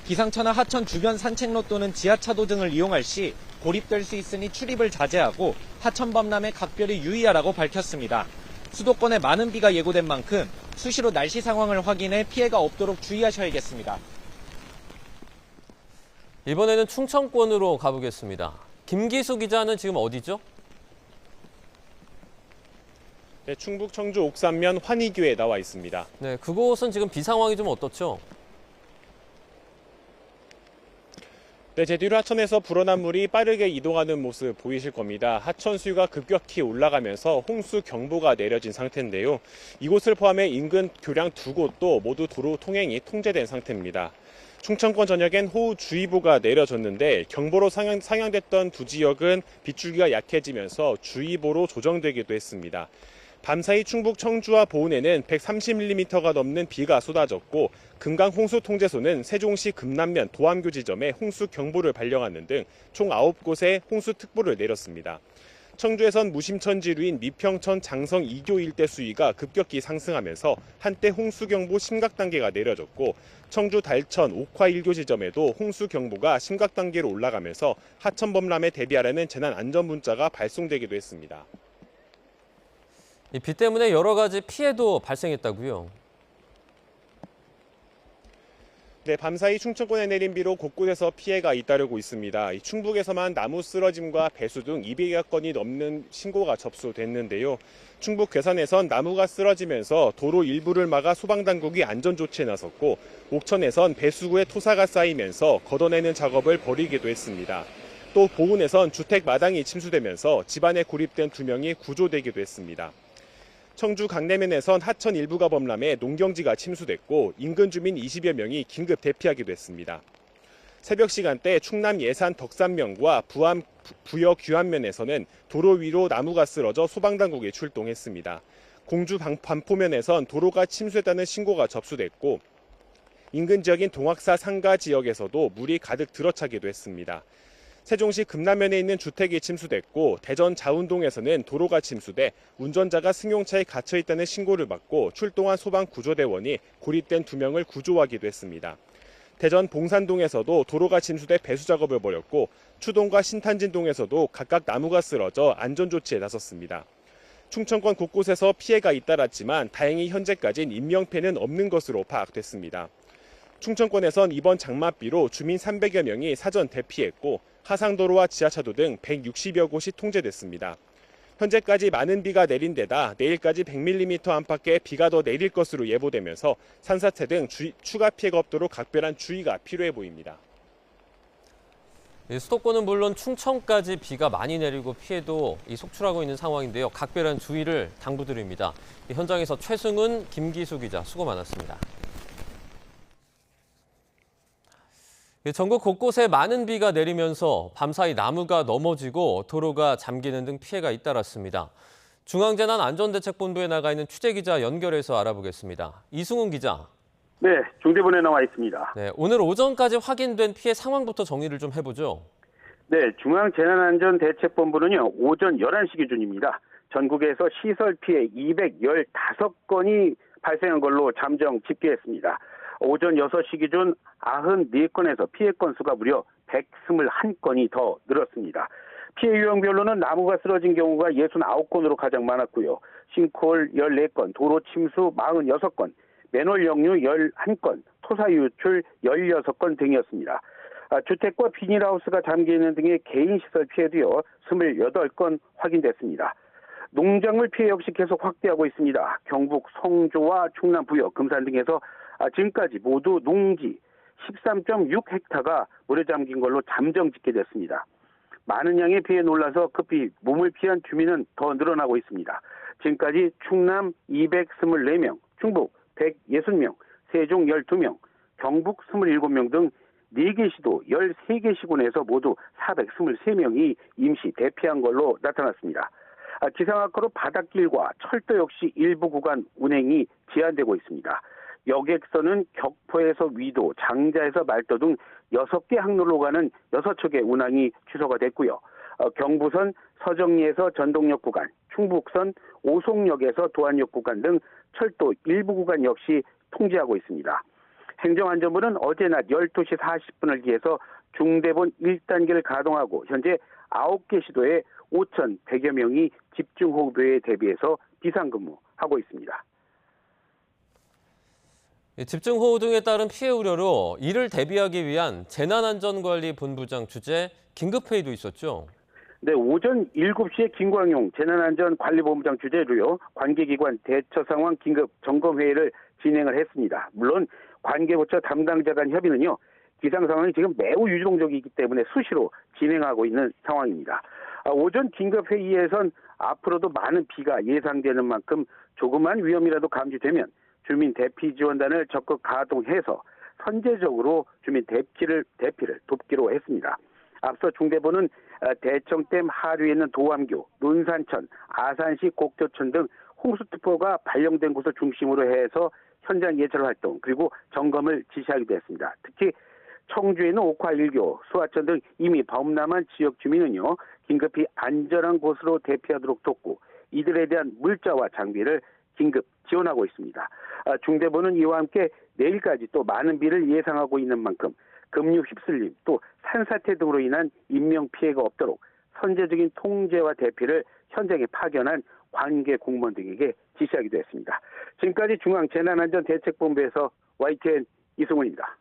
기상천하 하천 주변 산책로 또는 지하차도 등을 이용할 시 고립될 수 있으니 출입을 자제하고 하천 범람에 각별히 유의하라고 밝혔습니다. 수도권에 많은 비가 예고된 만큼 수시로 날씨 상황을 확인해 피해가 없도록 주의하셔야겠습니다. 이번에는 충청권으로 가보겠습니다. 김기수 기자는 지금 어디죠? 네, 충북 청주 옥산면 환희교에 나와 있습니다. 네, 그곳은 지금 비 상황이 좀 어떻죠? 네, 제 뒤로 하천에서 불어난 물이 빠르게 이동하는 모습 보이실 겁니다. 하천 수위가 급격히 올라가면서 홍수 경보가 내려진 상태인데요. 이곳을 포함해 인근 교량 2곳도 모두 도로 통행이 통제된 상태입니다. 충청권 전역엔 호우주의보가 내려졌는데 경보로 상향됐던 두 지역은 빗줄기가 약해지면서 주의보로 조정되기도 했습니다. 밤사이 충북 청주와 보은에는 130mm가 넘는 비가 쏟아졌고 금강홍수통제소는 세종시 금남면 도암교 지점에 홍수경보를 발령하는 등 총 9곳에 홍수특보를 내렸습니다. 청주에선 무심천지류인 미평천 장성 2교 일대 수위가 급격히 상승하면서 한때 홍수경보 심각단계가 내려졌고 청주 달천 옥화 1교 지점에도 홍수경보가 심각단계로 올라가면서 하천 범람에 대비하라는 재난안전문자가 발송되기도 했습니다. 이 비 때문에 여러 가지 피해도 발생했다고요? 네, 밤사이 충청권에 내린 비로 곳곳에서 피해가 잇따르고 있습니다. 충북에서만 나무 쓰러짐과 배수 등 200여 건이 넘는 신고가 접수됐는데요. 충북 괴산에선 나무가 쓰러지면서 도로 일부를 막아 소방당국이 안전조치에 나섰고 옥천에선 배수구에 토사가 쌓이면서 걷어내는 작업을 벌이기도 했습니다. 또 보은에선 주택 마당이 침수되면서 집안에 고립된 2명이 구조되기도 했습니다. 청주 강내면에선 하천 일부가 범람해 농경지가 침수됐고 인근 주민 20여 명이 긴급 대피하기도 했습니다. 새벽 시간대 충남 예산 덕산면과 부암 부여 규안면에서는 도로 위로 나무가 쓰러져 소방당국이 출동했습니다. 공주 반포면에선 도로가 침수했다는 신고가 접수됐고 인근 지역인 동학사 상가 지역에서도 물이 가득 들어차기도 했습니다. 세종시 금남면에 있는 주택이 침수됐고 대전 자운동에서는 도로가 침수돼 운전자가 승용차에 갇혀 있다는 신고를 받고 출동한 소방구조대원이 고립된 2명을 구조하기도 했습니다. 대전 봉산동에서도 도로가 침수돼 배수 작업을 벌였고 추동과 신탄진동에서도 각각 나무가 쓰러져 안전조치에 나섰습니다. 충청권 곳곳에서 피해가 잇따랐지만 다행히 현재까지는 인명피해는 없는 것으로 파악됐습니다. 충청권에선 이번 장맛비로 주민 300여 명이 사전 대피했고 하상도로와 지하차도 등 160여 곳이 통제됐습니다. 현재까지 많은 비가 내린 데다 내일까지 100mm 안팎의 비가 더 내릴 것으로 예보되면서 산사태 등 추가 피해가 없도록 각별한 주의가 필요해 보입니다. 수도권은 물론 충청까지 비가 많이 내리고 피해도 속출하고 있는 상황인데요. 각별한 주의를 당부드립니다. 현장에서 최승훈, 김기수 기자 수고 많았습니다. 전국 곳곳에 많은 비가 내리면서 밤사이 나무가 넘어지고 도로가 잠기는 등 피해가 잇따랐습니다. 중앙재난안전대책본부에 나가 있는 취재기자 연결해서 알아보겠습니다. 이승훈 기자. 네, 중대본에 나와 있습니다. 네, 오늘 오전까지 확인된 피해 상황부터 정리를 좀 해보죠. 네, 중앙재난안전대책본부는요, 오전 11시 기준입니다. 전국에서 시설 피해 215건이 발생한 걸로 잠정 집계했습니다. 오전 6시 기준 94건에서 피해 건수가 무려 121건이 더 늘었습니다. 피해 유형별로는 나무가 쓰러진 경우가 69건으로 가장 많았고요. 싱크홀 14건, 도로 침수 46건, 맨홀 역류 11건, 토사 유출 16건 등이었습니다. 주택과 비닐하우스가 잠겨있는 등의 개인시설 피해도요 28건 확인됐습니다. 농작물 피해 역시 계속 확대하고 있습니다. 경북 성주와 충남 부여, 금산 등에서 지금까지 모두 농지 13.6헥타가 물에 잠긴 걸로 잠정 집계됐습니다. 많은 양의 피해에 놀라서 급히 몸을 피한 주민은 더 늘어나고 있습니다. 지금까지 충남 224명, 충북 160명, 세종 12명, 경북 27명 등 4개 시도 13개 시군에서 모두 423명이 임시 대피한 걸로 나타났습니다. 기상악화로 바닷길과 철도 역시 일부 구간 운행이 제한되고 있습니다. 여객선은 격포에서 위도, 장자에서 말도 등 6개 항로로 가는 6척의 운항이 취소가 됐고요. 경부선 서정리에서 전동역 구간, 충북선 오송역에서 도안역 구간 등 철도 일부 구간 역시 통제하고 있습니다. 행정안전부는 어제 낮 12시 40분을 기해서 중대본 1단계를 가동하고 현재 9개 시도에 5,100여 명이 집중호우에 대비해서 비상근무하고 있습니다. 집중호우 등에 따른 피해 우려로 이를 대비하기 위한 재난안전관리본부장 주재 긴급회의도 있었죠. 네, 오전 7시에 김광용 재난안전관리본부장 주재로요. 관계기관 대처 상황 긴급 점검회의를 진행을 했습니다. 물론 관계부처 담당자 간 협의는요. 기상 상황이 지금 매우 유동적이기 때문에 수시로 진행하고 있는 상황입니다. 오전 긴급회의에선 앞으로도 많은 비가 예상되는 만큼 조그만 위험이라도 감지되면 주민 대피 지원단을 적극 가동해서 선제적으로 주민 대피를 돕기로 했습니다. 앞서 중대본은 대청댐 하류에 있는 도암교, 논산천, 아산시 곡조천 등 홍수특보가 발령된 곳을 중심으로 해서 현장 예찰 활동 그리고 점검을 지시하기도 했습니다. 특히 청주에 있는 옥화 1교, 수화천 등 이미 범람한 지역 주민은요 긴급히 안전한 곳으로 대피하도록 돕고 이들에 대한 물자와 장비를 긴급 지원하고 있습니다. 중대본은 이와 함께 내일까지 또 많은 비를 예상하고 있는 만큼 급류 휩쓸림 또 산사태 등으로 인한 인명 피해가 없도록 선제적인 통제와 대피를 현장에 파견한 관계 공무원 등에게 지시하기도 했습니다. 지금까지 중앙재난안전대책본부에서 YTN 이승훈입니다.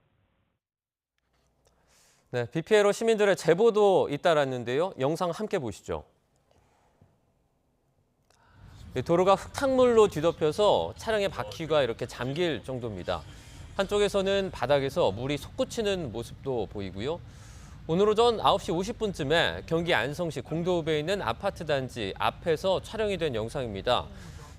네, 비 피해로 시민들의 제보도 잇따랐는데요. 영상 함께 보시죠. 도로가 흙탕물로 뒤덮여서 차량의 바퀴가 이렇게 잠길 정도입니다. 한쪽에서는 바닥에서 물이 솟구치는 모습도 보이고요. 오늘 오전 9시 50분쯤에 경기 안성시 공도읍에 있는 아파트 단지 앞에서 촬영이 된 영상입니다.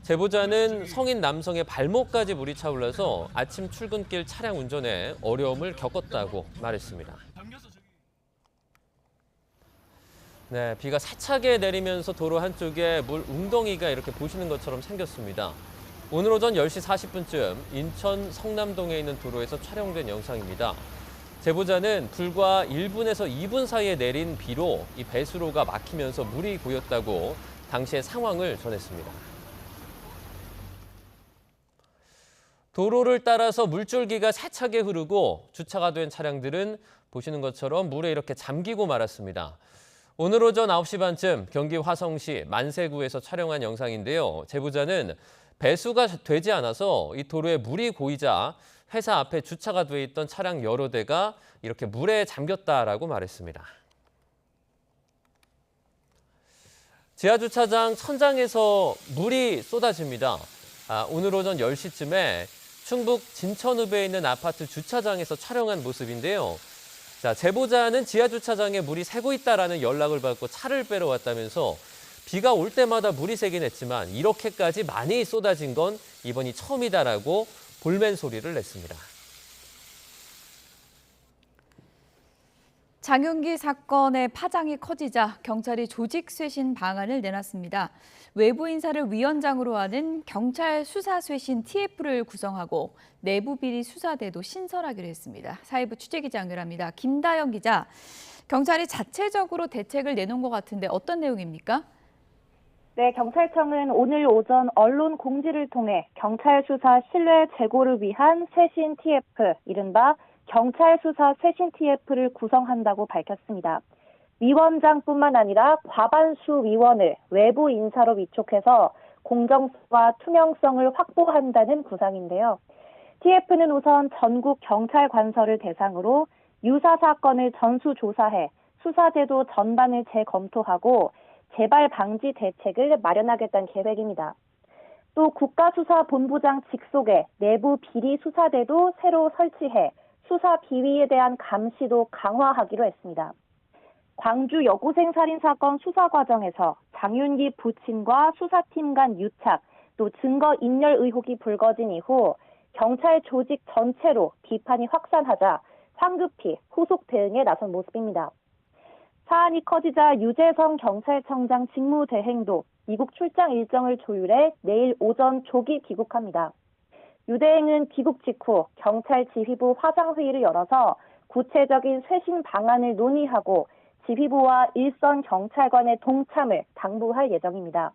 제보자는 성인 남성의 발목까지 물이 차올라서 아침 출근길 차량 운전에 어려움을 겪었다고 말했습니다. 네, 비가 세차게 내리면서 도로 한쪽에 물 웅덩이가 이렇게 보시는 것처럼 생겼습니다. 오늘 오전 10시 40분쯤 인천 성남동에 있는 도로에서 촬영된 영상입니다. 제보자는 불과 1분에서 2분 사이에 내린 비로 이 배수로가 막히면서 물이 고였다고 당시의 상황을 전했습니다. 도로를 따라서 물줄기가 세차게 흐르고 주차가 된 차량들은 보시는 것처럼 물에 이렇게 잠기고 말았습니다. 오늘 오전 9시 반쯤 경기 화성시 만세구에서 촬영한 영상인데요. 제보자는 배수가 되지 않아서 이 도로에 물이 고이자 회사 앞에 주차가 돼 있던 차량 여러 대가 이렇게 물에 잠겼다라고 말했습니다. 지하주차장 천장에서 물이 쏟아집니다. 오늘 오전 10시쯤에 충북 진천읍에 있는 아파트 주차장에서 촬영한 모습인데요. 자, 제보자는 지하주차장에 물이 새고 있다라는 연락을 받고 차를 빼러 왔다면서 비가 올 때마다 물이 새긴 했지만 이렇게까지 많이 쏟아진 건 이번이 처음이다라고 볼멘 소리를 냈습니다. 장윤기 사건의 파장이 커지자 경찰이 조직 쇄신 방안을 내놨습니다. 외부 인사를 위원장으로 하는 경찰 수사 쇄신 TF를 구성하고 내부 비리 수사대도 신설하기로 했습니다. 사회부 취재기자 연결합니다. 김다영 기자, 경찰이 자체적으로 대책을 내놓은 것 같은데 어떤 내용입니까? 네, 경찰청은 오늘 오전 언론 공지를 통해 경찰 수사 신뢰 제고를 위한 쇄신 TF, 이른바 경찰 수사 쇄신 TF를 구성한다고 밝혔습니다. 위원장뿐만 아니라 과반수 위원을 외부 인사로 위촉해서 공정성과 투명성을 확보한다는 구상인데요. TF는 우선 전국 경찰 관서를 대상으로 유사 사건을 전수조사해 수사제도 전반을 재검토하고 재발 방지 대책을 마련하겠다는 계획입니다. 또 국가수사본부장 직속의 내부 비리 수사대도 새로 설치해 수사 비위에 대한 감시도 강화하기로 했습니다. 광주 여고생 살인 사건 수사 과정에서 장윤기 부친과 수사팀 간 유착, 또 증거 인멸 의혹이 불거진 이후 경찰 조직 전체로 비판이 확산하자 황급히 후속 대응에 나선 모습입니다. 사안이 커지자 유재성 경찰청장 직무대행도 미국 출장 일정을 조율해 내일 오전 조기 귀국합니다. 유 대행은 귀국 직후 경찰 지휘부 화상회의를 열어서 구체적인 쇄신 방안을 논의하고 지휘부와 일선 경찰관의 동참을 당부할 예정입니다.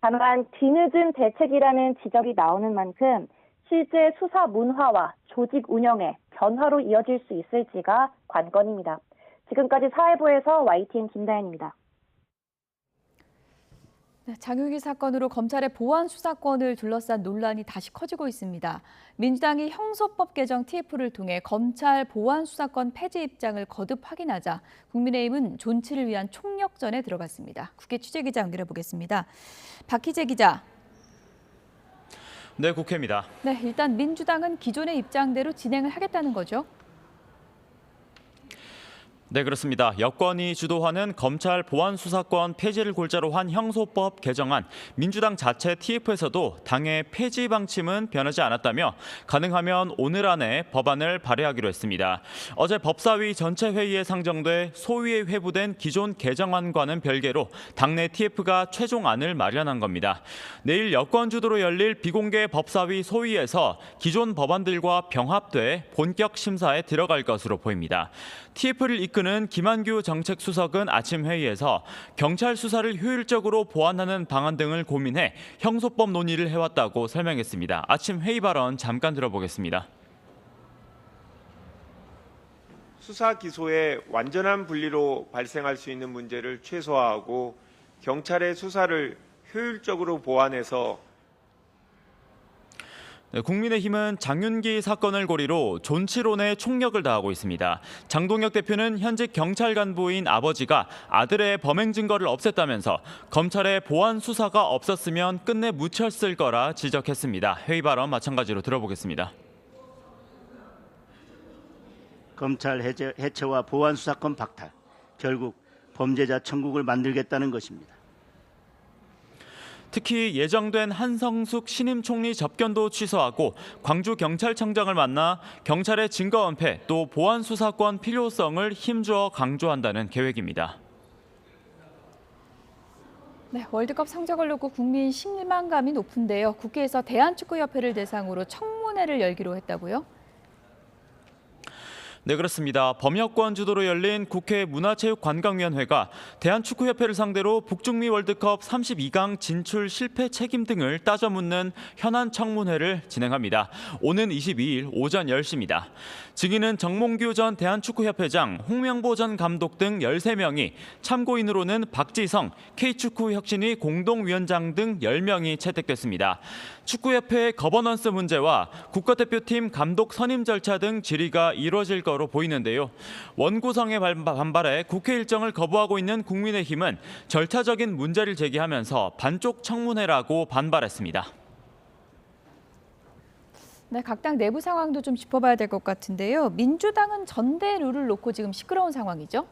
다만 뒤늦은 대책이라는 지적이 나오는 만큼 실제 수사 문화와 조직 운영에 변화로 이어질 수 있을지가 관건입니다. 지금까지 사회부에서 YTN 김다현입니다. 장윤기 사건으로 검찰의 보안 수사권을 둘러싼 논란이 다시 커지고 있습니다. 민주당이 형소법 개정 TF를 통해 검찰 보안 수사권 폐지 입장을 거듭 확인하자 국민의힘은 존치를 위한 총력전에 들어갔습니다. 국회 취재기자 연결해 보겠습니다. 박희재 기자. 네, 국회입니다. 네, 일단 민주당은 기존의 입장대로 진행을 하겠다는 거죠? 네, 그렇습니다. 여권이 주도하는 검찰 보안 수사권 폐지를 골자로 한 형소법 개정안, 민주당 자체 TF에서도 당의 폐지 방침은 변하지 않았다며 가능하면 오늘 안에 법안을 발의하기로 했습니다. 어제 법사위 전체 회의에 상정돼 소위에 회부된 기존 개정안과는 별개로 당내 TF가 최종안을 마련한 겁니다. 내일 여권 주도로 열릴 비공개 법사위 소위에서 기존 법안들과 병합돼 본격 심사에 들어갈 것으로 보입니다. TF를 이끄는 김한규 정책수석은 아침 회의에서 경찰 수사를 효율적으로 보완하는 방안 등을 고민해 형소법 논의를 해왔다고 설명했습니다. 아침 회의 발언 잠깐 들어보겠습니다. 수사 기소의 완전한 분리로 발생할 수 있는 문제를 최소화하고 경찰의 수사를 효율적으로 보완해서 네, 국민의힘은 장윤기 사건을 고리로 존치론에 총력을 다하고 있습니다. 장동혁 대표는 현직 경찰 간부인 아버지가 아들의 범행 증거를 없앴다면서 검찰의 보안 수사가 없었으면 끝내 묻혔을 거라 지적했습니다. 회의 발언 마찬가지로 들어보겠습니다. 검찰 해체와 보안 수사권 박탈, 결국 범죄자 천국을 만들겠다는 것입니다. 특히 예정된 한성숙 신임 총리 접견도 취소하고 광주경찰청장을 만나 경찰의 증거 은폐 또 보안 수사권 필요성을 힘주어 강조한다는 계획입니다. 네, 월드컵 성적을 놓고 국민 실망감이 높은데요. 국회에서 대한축구협회를 대상으로 청문회를 열기로 했다고요? 네, 그렇습니다. 범여권 주도로 열린 국회 문화체육관광위원회가 대한축구협회를 상대로 북중미 월드컵 32강 진출 실패 책임 등을 따져 묻는 현안 청문회를 진행합니다. 오는 22일 오전 10시입니다. 증인은 정몽규 전 대한축구협회장, 홍명보 전 감독 등 13명이, 참고인으로는 박지성, K축구혁신위 공동위원장 등 10명이 채택됐습니다. 축구협회의 거버넌스 문제와 국가대표팀 감독 선임 절차 등 질의가 이루어질 거로 보이는데요. 원구성의 반발에 국회 일정을 거부하고 있는 국민의힘은 절차적인 문제를 제기하면서 반쪽 청문회라고 반발했습니다. 네, 각 당 내부 상황도 좀 짚어봐야 될 것 같은데요. 민주당은 전대 룰을 놓고 지금 시끄러운 상황이죠?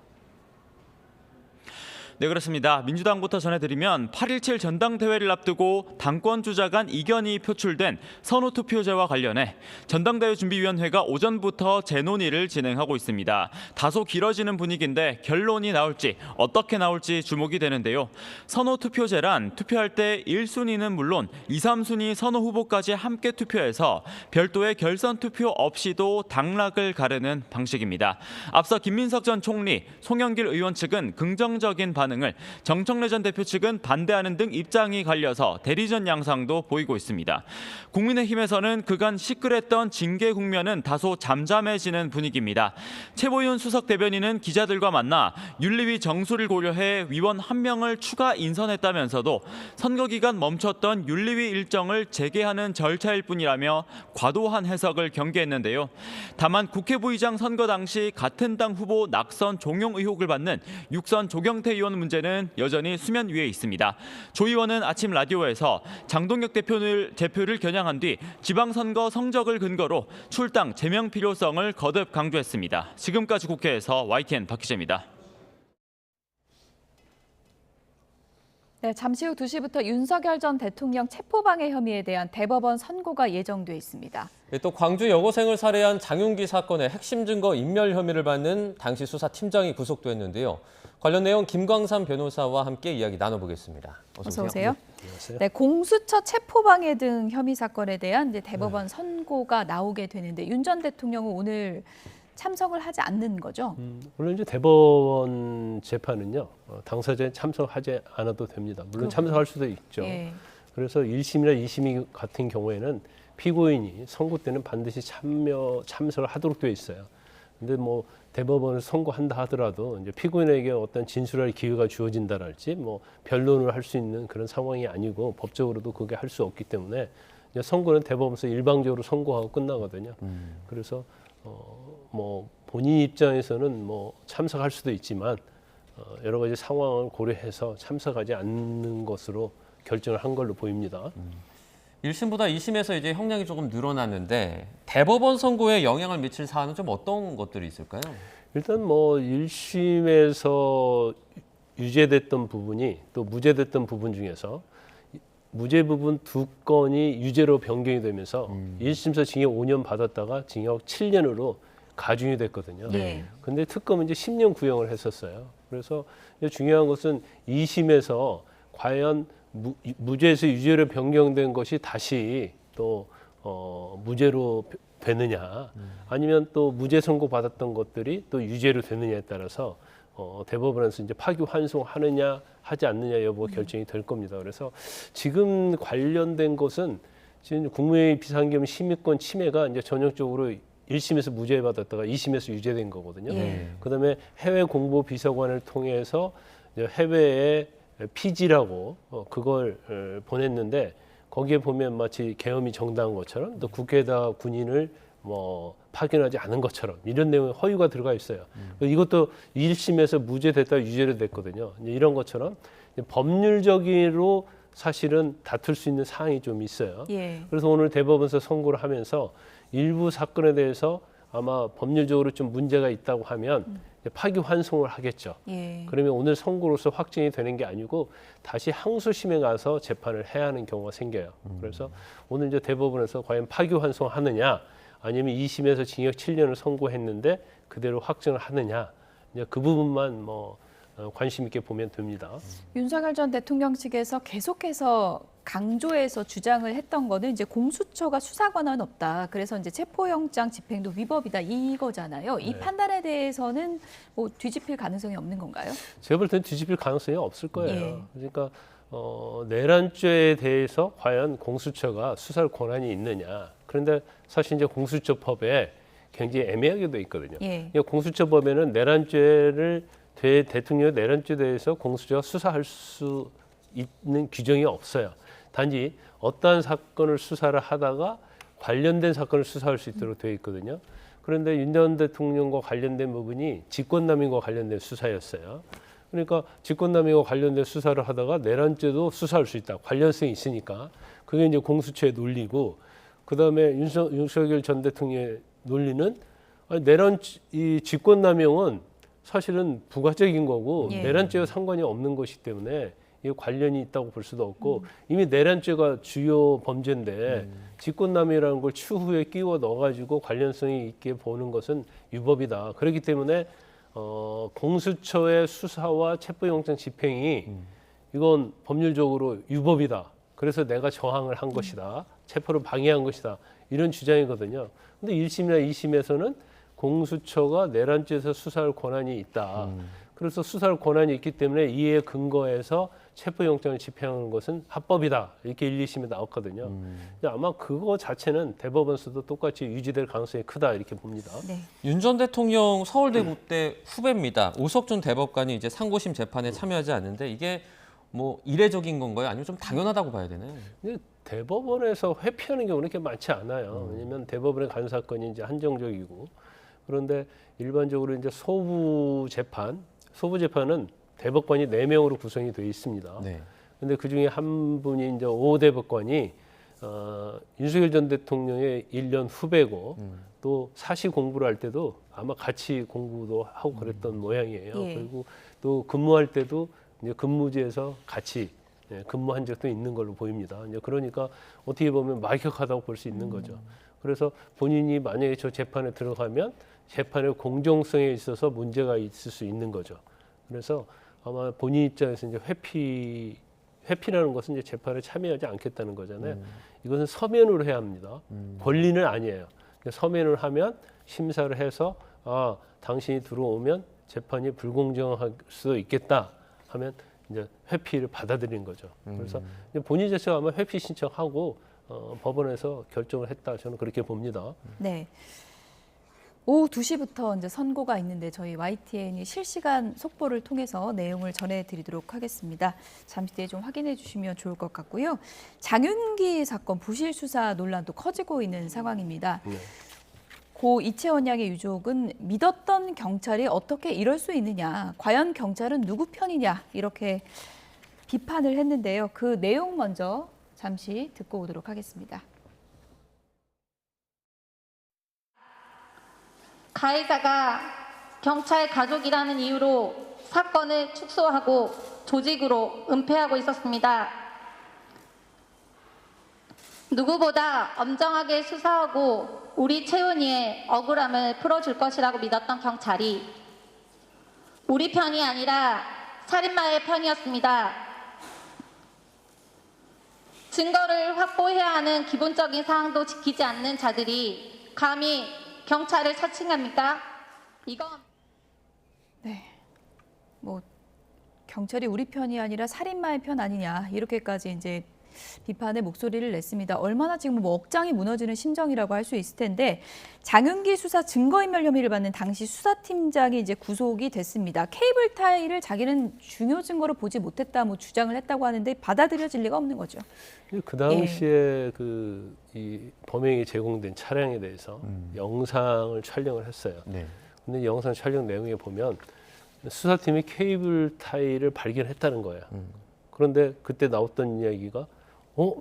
네, 그렇습니다. 민주당부터 전해드리면 8.17 전당대회를 앞두고 당권 주자 간 이견이 표출된 선호투표제와 관련해 전당대회 준비위원회가 오전부터 재논의를 진행하고 있습니다. 다소 길어지는 분위기인데 결론이 나올지 어떻게 나올지 주목이 되는데요. 선호투표제란 투표할 때 1순위는 물론 2, 3순위 선호 후보까지 함께 투표해서 별도의 결선 투표 없이도 당락을 가르는 방식입니다. 앞서 김민석 전 총리, 송영길 의원 측은 긍정적인 반응을 가능을 정청래 전 대표 측은 반대하는 등 입장이 갈려서 대리전 양상도 보이고 있습니다. 국민의힘에서는 그간 시끌했던 징계 국면은 다소 잠잠해지는 분위기입니다. 최보윤 수석 대변인은 기자들과 만나 윤리위 정수를 고려해 위원 1명을 추가 인선했다면서도 선거 기간 멈췄던 윤리위 일정을 재개하는 절차일 뿐이라며 과도한 해석을 경계했는데요. 다만 국회 부의장 선거 당시 같은 당 후보 낙선 종용 의혹을 받는 6선 조경태 의원 문제는 여전히 수면 위에 있습니다. 조 의원은 아침 라디오에서 장동혁 대표를 겨냥한 뒤 지방선거 성적을 근거로 출당 제명 필요성을 거듭 강조했습니다. 지금까지 국회에서 YTN 박 기자입니다. 네, 잠시 후 2시부터 윤석열 전 대통령 체포방해 혐의에 대한 대법원 선고가 예정돼 있습니다. 또 광주 여고생을 살해한 장윤기 사건의 핵심 증거 인멸 혐의를 받는 당시 수사팀장이 구속됐는데요. 관련 내용 김광삼 변호사와 함께 이야기 나눠보겠습니다. 어서 오세요. 안녕하세요. 네, 공수처 체포방해 등 혐의 사건에 대한 이제 대법원 선고가 나오게 되는데 윤 전 대통령은 오늘 참석을 하지 않는 거죠? 물론 이제 대법원 재판은요, 당사자에 참석하지 않아도 됩니다. 물론 참석할 수도 있죠. 예. 그래서 1심이나 2심 같은 경우에는 피고인이 선고 때는 반드시 참석을 하도록 되어 있어요. 근데 뭐 대법원을 선고한다 하더라도 이제 피고인에게 어떤 진술할 기회가 주어진다랄지 뭐 변론을 할 수 있는 그런 상황이 아니고 법적으로도 그게 할 수 없기 때문에 이제 선고는 대법원에서 일방적으로 선고하고 끝나거든요. 그래서 뭐 본인 입장에서는 뭐 참석할 수도 있지만 여러 가지 상황을 고려해서 참석하지 않는 것으로 결정을 한 걸로 보입니다. 1심보다 2심에서 이제 형량이 조금 늘어났는데 대법원 선고에 영향을 미칠 사안은 좀 어떤 것들이 있을까요? 일단 뭐 1심에서 유죄됐던 부분이 또 무죄됐던 부분 중에서 무죄 부분 2건이 유죄로 변경이 되면서 1심에서 징역 5년 받았다가 징역 7년으로 가중이 됐거든요. 네. 근데 특검은 이제 10년 구형을 했었어요. 그래서 중요한 것은 2심에서 과연 무죄에서 유죄로 변경된 것이 다시 또 무죄로 되느냐 아니면 또 무죄 선고 받았던 것들이 또 유죄로 되느냐에 따라서 대법원에서 이제 파기환송하느냐 하지 않느냐 여부가 결정이 될 겁니다. 그래서 지금 관련된 것은 지금 국무회의 비상겸 심의권 침해가 이제 전형적으로 1심에서 무죄 받았다가 2심에서 유죄된 거거든요. 그다음에 해외 공보 비서관을 통해서 해외에 피지라고 그걸 보냈는데 거기에 보면 마치 계엄이 정당한 것처럼 또 국회에다 군인을 뭐 파견하지 않은 것처럼 이런 내용의 허위가 들어가 있어요. 이것도 1심에서 무죄됐다 유죄로 됐거든요. 이런 것처럼 법률적으로 사실은 다툴 수 있는 사항이 좀 있어요. 예. 그래서 오늘 대법원에서 선고를 하면서 일부 사건에 대해서 아마 법률적으로 좀 문제가 있다고 하면 파기환송을 하겠죠. 예. 그러면 오늘 선고로서 확정이 되는 게 아니고 다시 항소심에 가서 재판을 해야 하는 경우가 생겨요. 그래서 오늘 이제 대법원에서 과연 파기환송하느냐 아니면 2심에서 징역 7년을 선고했는데 그대로 확정을 하느냐 이제 그 부분만 뭐 관심 있게 보면 됩니다. 윤석열 전 대통령 측에서 계속해서 강조해서 주장을 했던 거는 이제 공수처가 수사 권한 없다. 그래서 이제 체포영장 집행도 위법이다 이거잖아요. 이 판단에 대해서는 뭐 뒤집힐 가능성이 없는 건가요? 제가 볼 때는 뒤집힐 가능성이 없을 거예요. 예. 그러니까 내란죄에 대해서 과연 공수처가 수사할 권한이 있느냐. 그런데 사실 이제 공수처법에 굉장히 애매하게 돼 있거든요. 예. 그러니까 공수처법에는 내란죄를 대통령의 내란죄에 대해서 공수처가 수사할 수 있는 규정이 없어요. 단지 어떠한 사건을 수사를 하다가 관련된 사건을 수사할 수 있도록 되어 있거든요. 그런데 윤 전 대통령과 관련된 부분이 직권남용과 관련된 수사였어요. 그러니까 직권남용과 관련된 수사를 하다가 내란죄도 수사할 수 있다. 관련성이 있으니까. 그게 이제 공수처의 논리고 그다음에 윤석열 전 대통령의 논리는 이 직권남용은 사실은 부가적인 거고 내란죄와 상관이 없는 것이기 때문에 이게 관련이 있다고 볼 수도 없고 이미 내란죄가 주요 범죄인데 직권남용이라는 걸 추후에 끼워 넣어가지고 관련성이 있게 보는 것은 위법이다. 그렇기 때문에 공수처의 수사와 체포영장 집행이 이건 법률적으로 위법이다. 그래서 내가 저항을 한 것이다. 체포를 방해한 것이다. 이런 주장이거든요. 근데 1심이나 2심에서는 공수처가 내란죄에서 수사할 권한이 있다. 그래서 수사할 권한이 있기 때문에 이에 근거해서 체포영장을 집행하는 것은 합법이다. 이렇게 1, 2심에 나왔거든요. 근데 아마 그거 자체는 대법원에서도 똑같이 유지될 가능성이 크다 이렇게 봅니다. 네. 윤 전 대통령 서울대국대 후배입니다. 오석준 대법관이 이제 상고심 재판에 참여하지 않는데 이게 뭐 이례적인 건가요? 아니면 좀 당연하다고 봐야 되나요? 근데 대법원에서 회피하는 경우는 그렇게 많지 않아요. 왜냐하면 대법원의 간 사건이 이제 한정적이고 그런데 일반적으로 이제 소부 재판은 대법관이 4명으로 구성이 되어 있습니다. 네. 근데 그 중에 한 분이 이제 오 대법관이 윤석열 전 대통령의 1년 후배고 또 사시 공부를 할 때도 아마 같이 공부도 하고 그랬던 모양이에요. 예. 그리고 또 근무할 때도 이제 근무지에서 같이 근무한 적도 있는 걸로 보입니다. 이제 그러니까 어떻게 보면 막역하다고 볼 수 있는 거죠. 그래서 본인이 만약에 저 재판에 들어가면 재판의 공정성에 있어서 문제가 있을 수 있는 거죠. 그래서 아마 본인 입장에서 이제 회피라는 것은 이제 재판에 참여하지 않겠다는 거잖아요. 이것은 서면으로 해야 합니다. 권리는 아니에요. 서면을 하면 심사를 해서 당신이 들어오면 재판이 불공정할 수도 있겠다 하면 이제 회피를 받아들이는 거죠. 그래서 이제 본인 자체가 아마 회피 신청하고 법원에서 결정을 했다 저는 그렇게 봅니다. 네. 오후 2시부터 이제 선고가 있는데 저희 YTN이 실시간 속보를 통해서 내용을 전해드리도록 하겠습니다. 잠시 뒤에 좀 확인해 주시면 좋을 것 같고요. 장윤기 사건 부실 수사 논란도 커지고 있는 상황입니다. 네. 고 이채원 양의 유족은 믿었던 경찰이 어떻게 이럴 수 있느냐, 과연 경찰은 누구 편이냐 이렇게 비판을 했는데요. 그 내용 먼저 잠시 듣고 오도록 하겠습니다. 가해자가 경찰 가족이라는 이유로 사건을 축소하고 조직으로 은폐하고 있었습니다. 누구보다 엄정하게 수사하고 우리 채은이의 억울함을 풀어줄 것이라고 믿었던 경찰이 우리 편이 아니라 살인마의 편이었습니다. 증거를 확보해야 하는 기본적인 사항도 지키지 않는 자들이 감히 경찰을 사칭합니까? 이건 네, 뭐 경찰이 우리 편이 아니라 살인마의 편 아니냐 이렇게까지 이제 비판의 목소리를 냈습니다. 얼마나 지금 뭐 억장이 무너지는 심정이라고 할 수 있을 텐데 장윤기 수사 증거인멸 혐의를 받는 당시 수사팀장이 이제 구속이 됐습니다. 케이블 타이를 자기는 중요 증거로 보지 못했다 뭐 주장을 했다고 하는데 받아들여질 리가 없는 거죠. 그 당시에 이 범행이 제공된 차량에 대해서 영상을 촬영을 했어요. 근데 영상 촬영 내용에 보면 수사팀이 케이블 타이를 발견했다는 거예요. 그런데 그때 나왔던 이야기가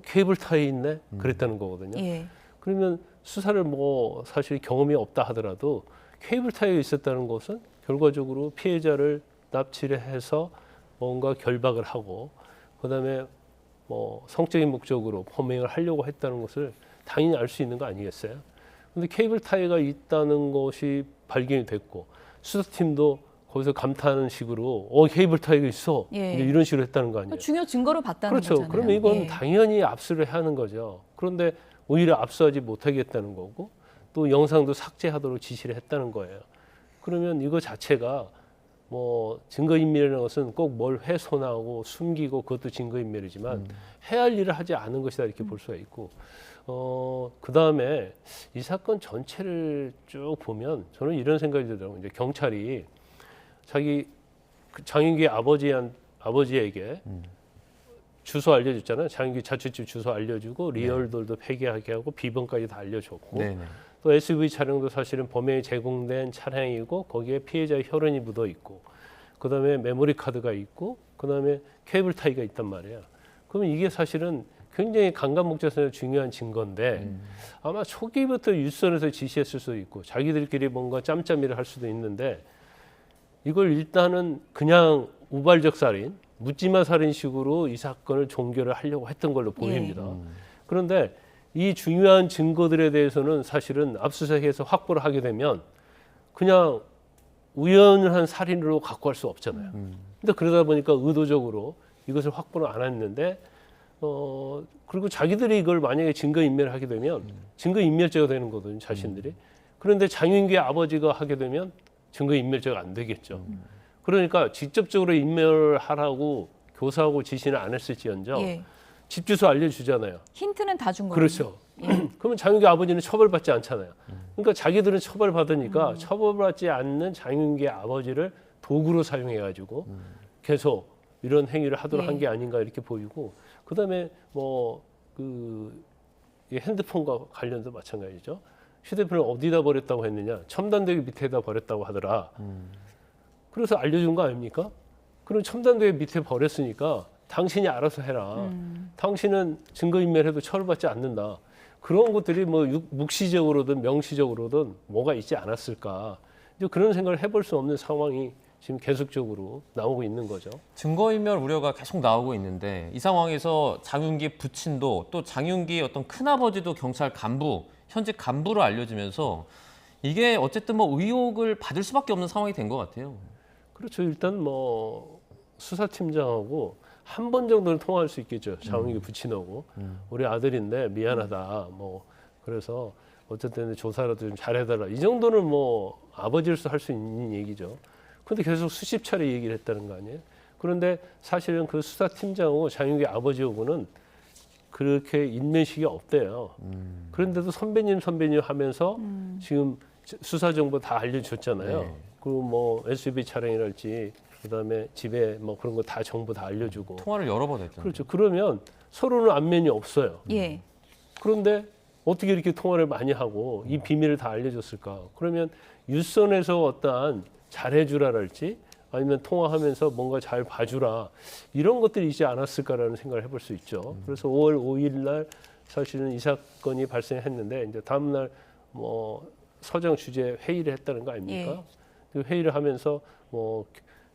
케이블 타이 있네? 그랬다는 거거든요. 예. 그러면 수사를 뭐 사실 경험이 없다 하더라도 케이블 타이가 있었다는 것은 결과적으로 피해자를 납치를 해서 뭔가 결박을 하고 그다음에 뭐 성적인 목적으로 범행을 하려고 했다는 것을 당연히 알 수 있는 거 아니겠어요? 그런데 케이블 타이가 있다는 것이 발견이 됐고 수사팀도 거기서 감탄하는 식으로 케이블 타이가 있어 예. 이제 이런 식으로 했다는 거 아니에요? 중요 증거로 봤다는 그렇죠. 거잖아요. 그러면 이건 예. 당연히 압수를 해야 하는 거죠. 그런데 오히려 압수하지 못하게 했다는 거고 또 영상도 삭제하도록 지시를 했다는 거예요. 그러면 이거 자체가 뭐 증거인멸이라는 것은 꼭 뭘 훼손하고 숨기고 그것도 증거인멸이지만 해야 할 일을 하지 않은 것이다 이렇게 볼 수가 있고 그다음에 이 사건 전체를 쭉 보면 저는 이런 생각이 들더라고요. 이제 경찰이 자기 장윤기 아버지에게 주소 알려줬잖아요. 장윤기 자취집 주소 알려주고 리얼돌도 폐기하게 하고 비번까지 다 알려줬고 또 SUV 차량도 사실은 범행에 제공된 차량이고 거기에 피해자의 혈흔이 묻어 있고 그다음에 메모리 카드가 있고 그다음에 케이블 타이가 있단 말이에요. 그러면 이게 사실은 굉장히 강간 목적에서 중요한 증거인데 아마 초기부터 윗선에서 지시했을 수도 있고 자기들끼리 뭔가 짬짬이를 할 수도 있는데 이걸 일단은 그냥 우발적 살인, 묻지마 살인식으로 이 사건을 종결을 하려고 했던 걸로 보입니다. 그런데 이 중요한 증거들에 대해서는 사실은 압수수색에서 확보를 하게 되면 그냥 우연한 살인으로 갖고 갈 수 없잖아요. 근데 그러다 보니까 의도적으로 이것을 확보를 안 했는데 그리고 자기들이 이걸 만약에 증거인멸을 하게 되면 증거인멸죄가 되는 거거든요, 자신들이. 그런데 장윤기의 아버지가 하게 되면 증거인멸죄가 안 되겠죠. 그러니까 직접적으로 인멸하라고 교사하고 지시는 안 했을지언정 집 주소 알려주잖아요. 힌트는 다 준 거예요. 그렇죠. 그러면 장윤기 아버지는 처벌받지 않잖아요. 그러니까 자기들은 처벌받으니까 처벌받지 않는 장윤기 아버지를 도구로 사용해가지고 계속 이런 행위를 하도록 한 게 아닌가 이렇게 보이고, 그다음에 뭐 이 핸드폰과 관련도 마찬가지죠. 휴대폰을 어디다 버렸다고 했느냐? 첨단대기 밑에다 버렸다고 하더라. 그래서 알려준 거 아닙니까? 그럼 첨단대기 밑에 버렸으니까 당신이 알아서 해라. 당신은 증거인멸해도 처벌받지 않는다. 그런 것들이 뭐 묵시적으로든 명시적으로든 뭐가 있지 않았을까. 이제 그런 생각을 해볼 수 없는 상황이 지금 계속적으로 나오고 있는 거죠. 증거인멸 우려가 계속 나오고 있는데 이 상황에서 장윤기 부친도 또 장윤기 어떤 큰아버지도 경찰 간부, 현직 간부로 알려지면서 이게 어쨌든 뭐 의혹을 받을 수밖에 없는 상황이 된 것 같아요. 그렇죠. 일단 뭐 수사팀장하고 한 번 정도는 통화할 수 있겠죠. 장윤기 부친하고 우리 아들인데 미안하다. 뭐 그래서 어쨌든 조사라도 좀 잘해달라. 이 정도는 뭐 아버지로서 할 수 있는 얘기죠. 근데 계속 수십 차례 얘기를 했다는 거 아니에요? 그런데 사실은 그 수사팀장하고 장윤기 아버지하고는 그렇게 인면식이 없대요. 그런데도 선배님 하면서 지금 수사 정보 다 알려줬잖아요. 네. 그리고 뭐 SUV 차량이랄지 그다음에 집에 뭐 그런 거 다 정보 다 알려주고. 통화를 여러 번 했잖아요. 그렇죠. 그러면 서로는 안면이 없어요. 예. 그런데 어떻게 이렇게 통화를 많이 하고 이 비밀을 다 알려줬을까? 그러면 윗선에서 어떠한 잘해주라랄지 아니면 통화하면서 뭔가 잘 봐주라 이런 것들이 있지 않았을까라는 생각을 해볼 수 있죠. 그래서 5월 5일 날 사실은 이 사건이 발생했는데 이제 다음 날 뭐 서정 주재 회의를 했다는 거 아닙니까? 그 회의를 하면서 뭐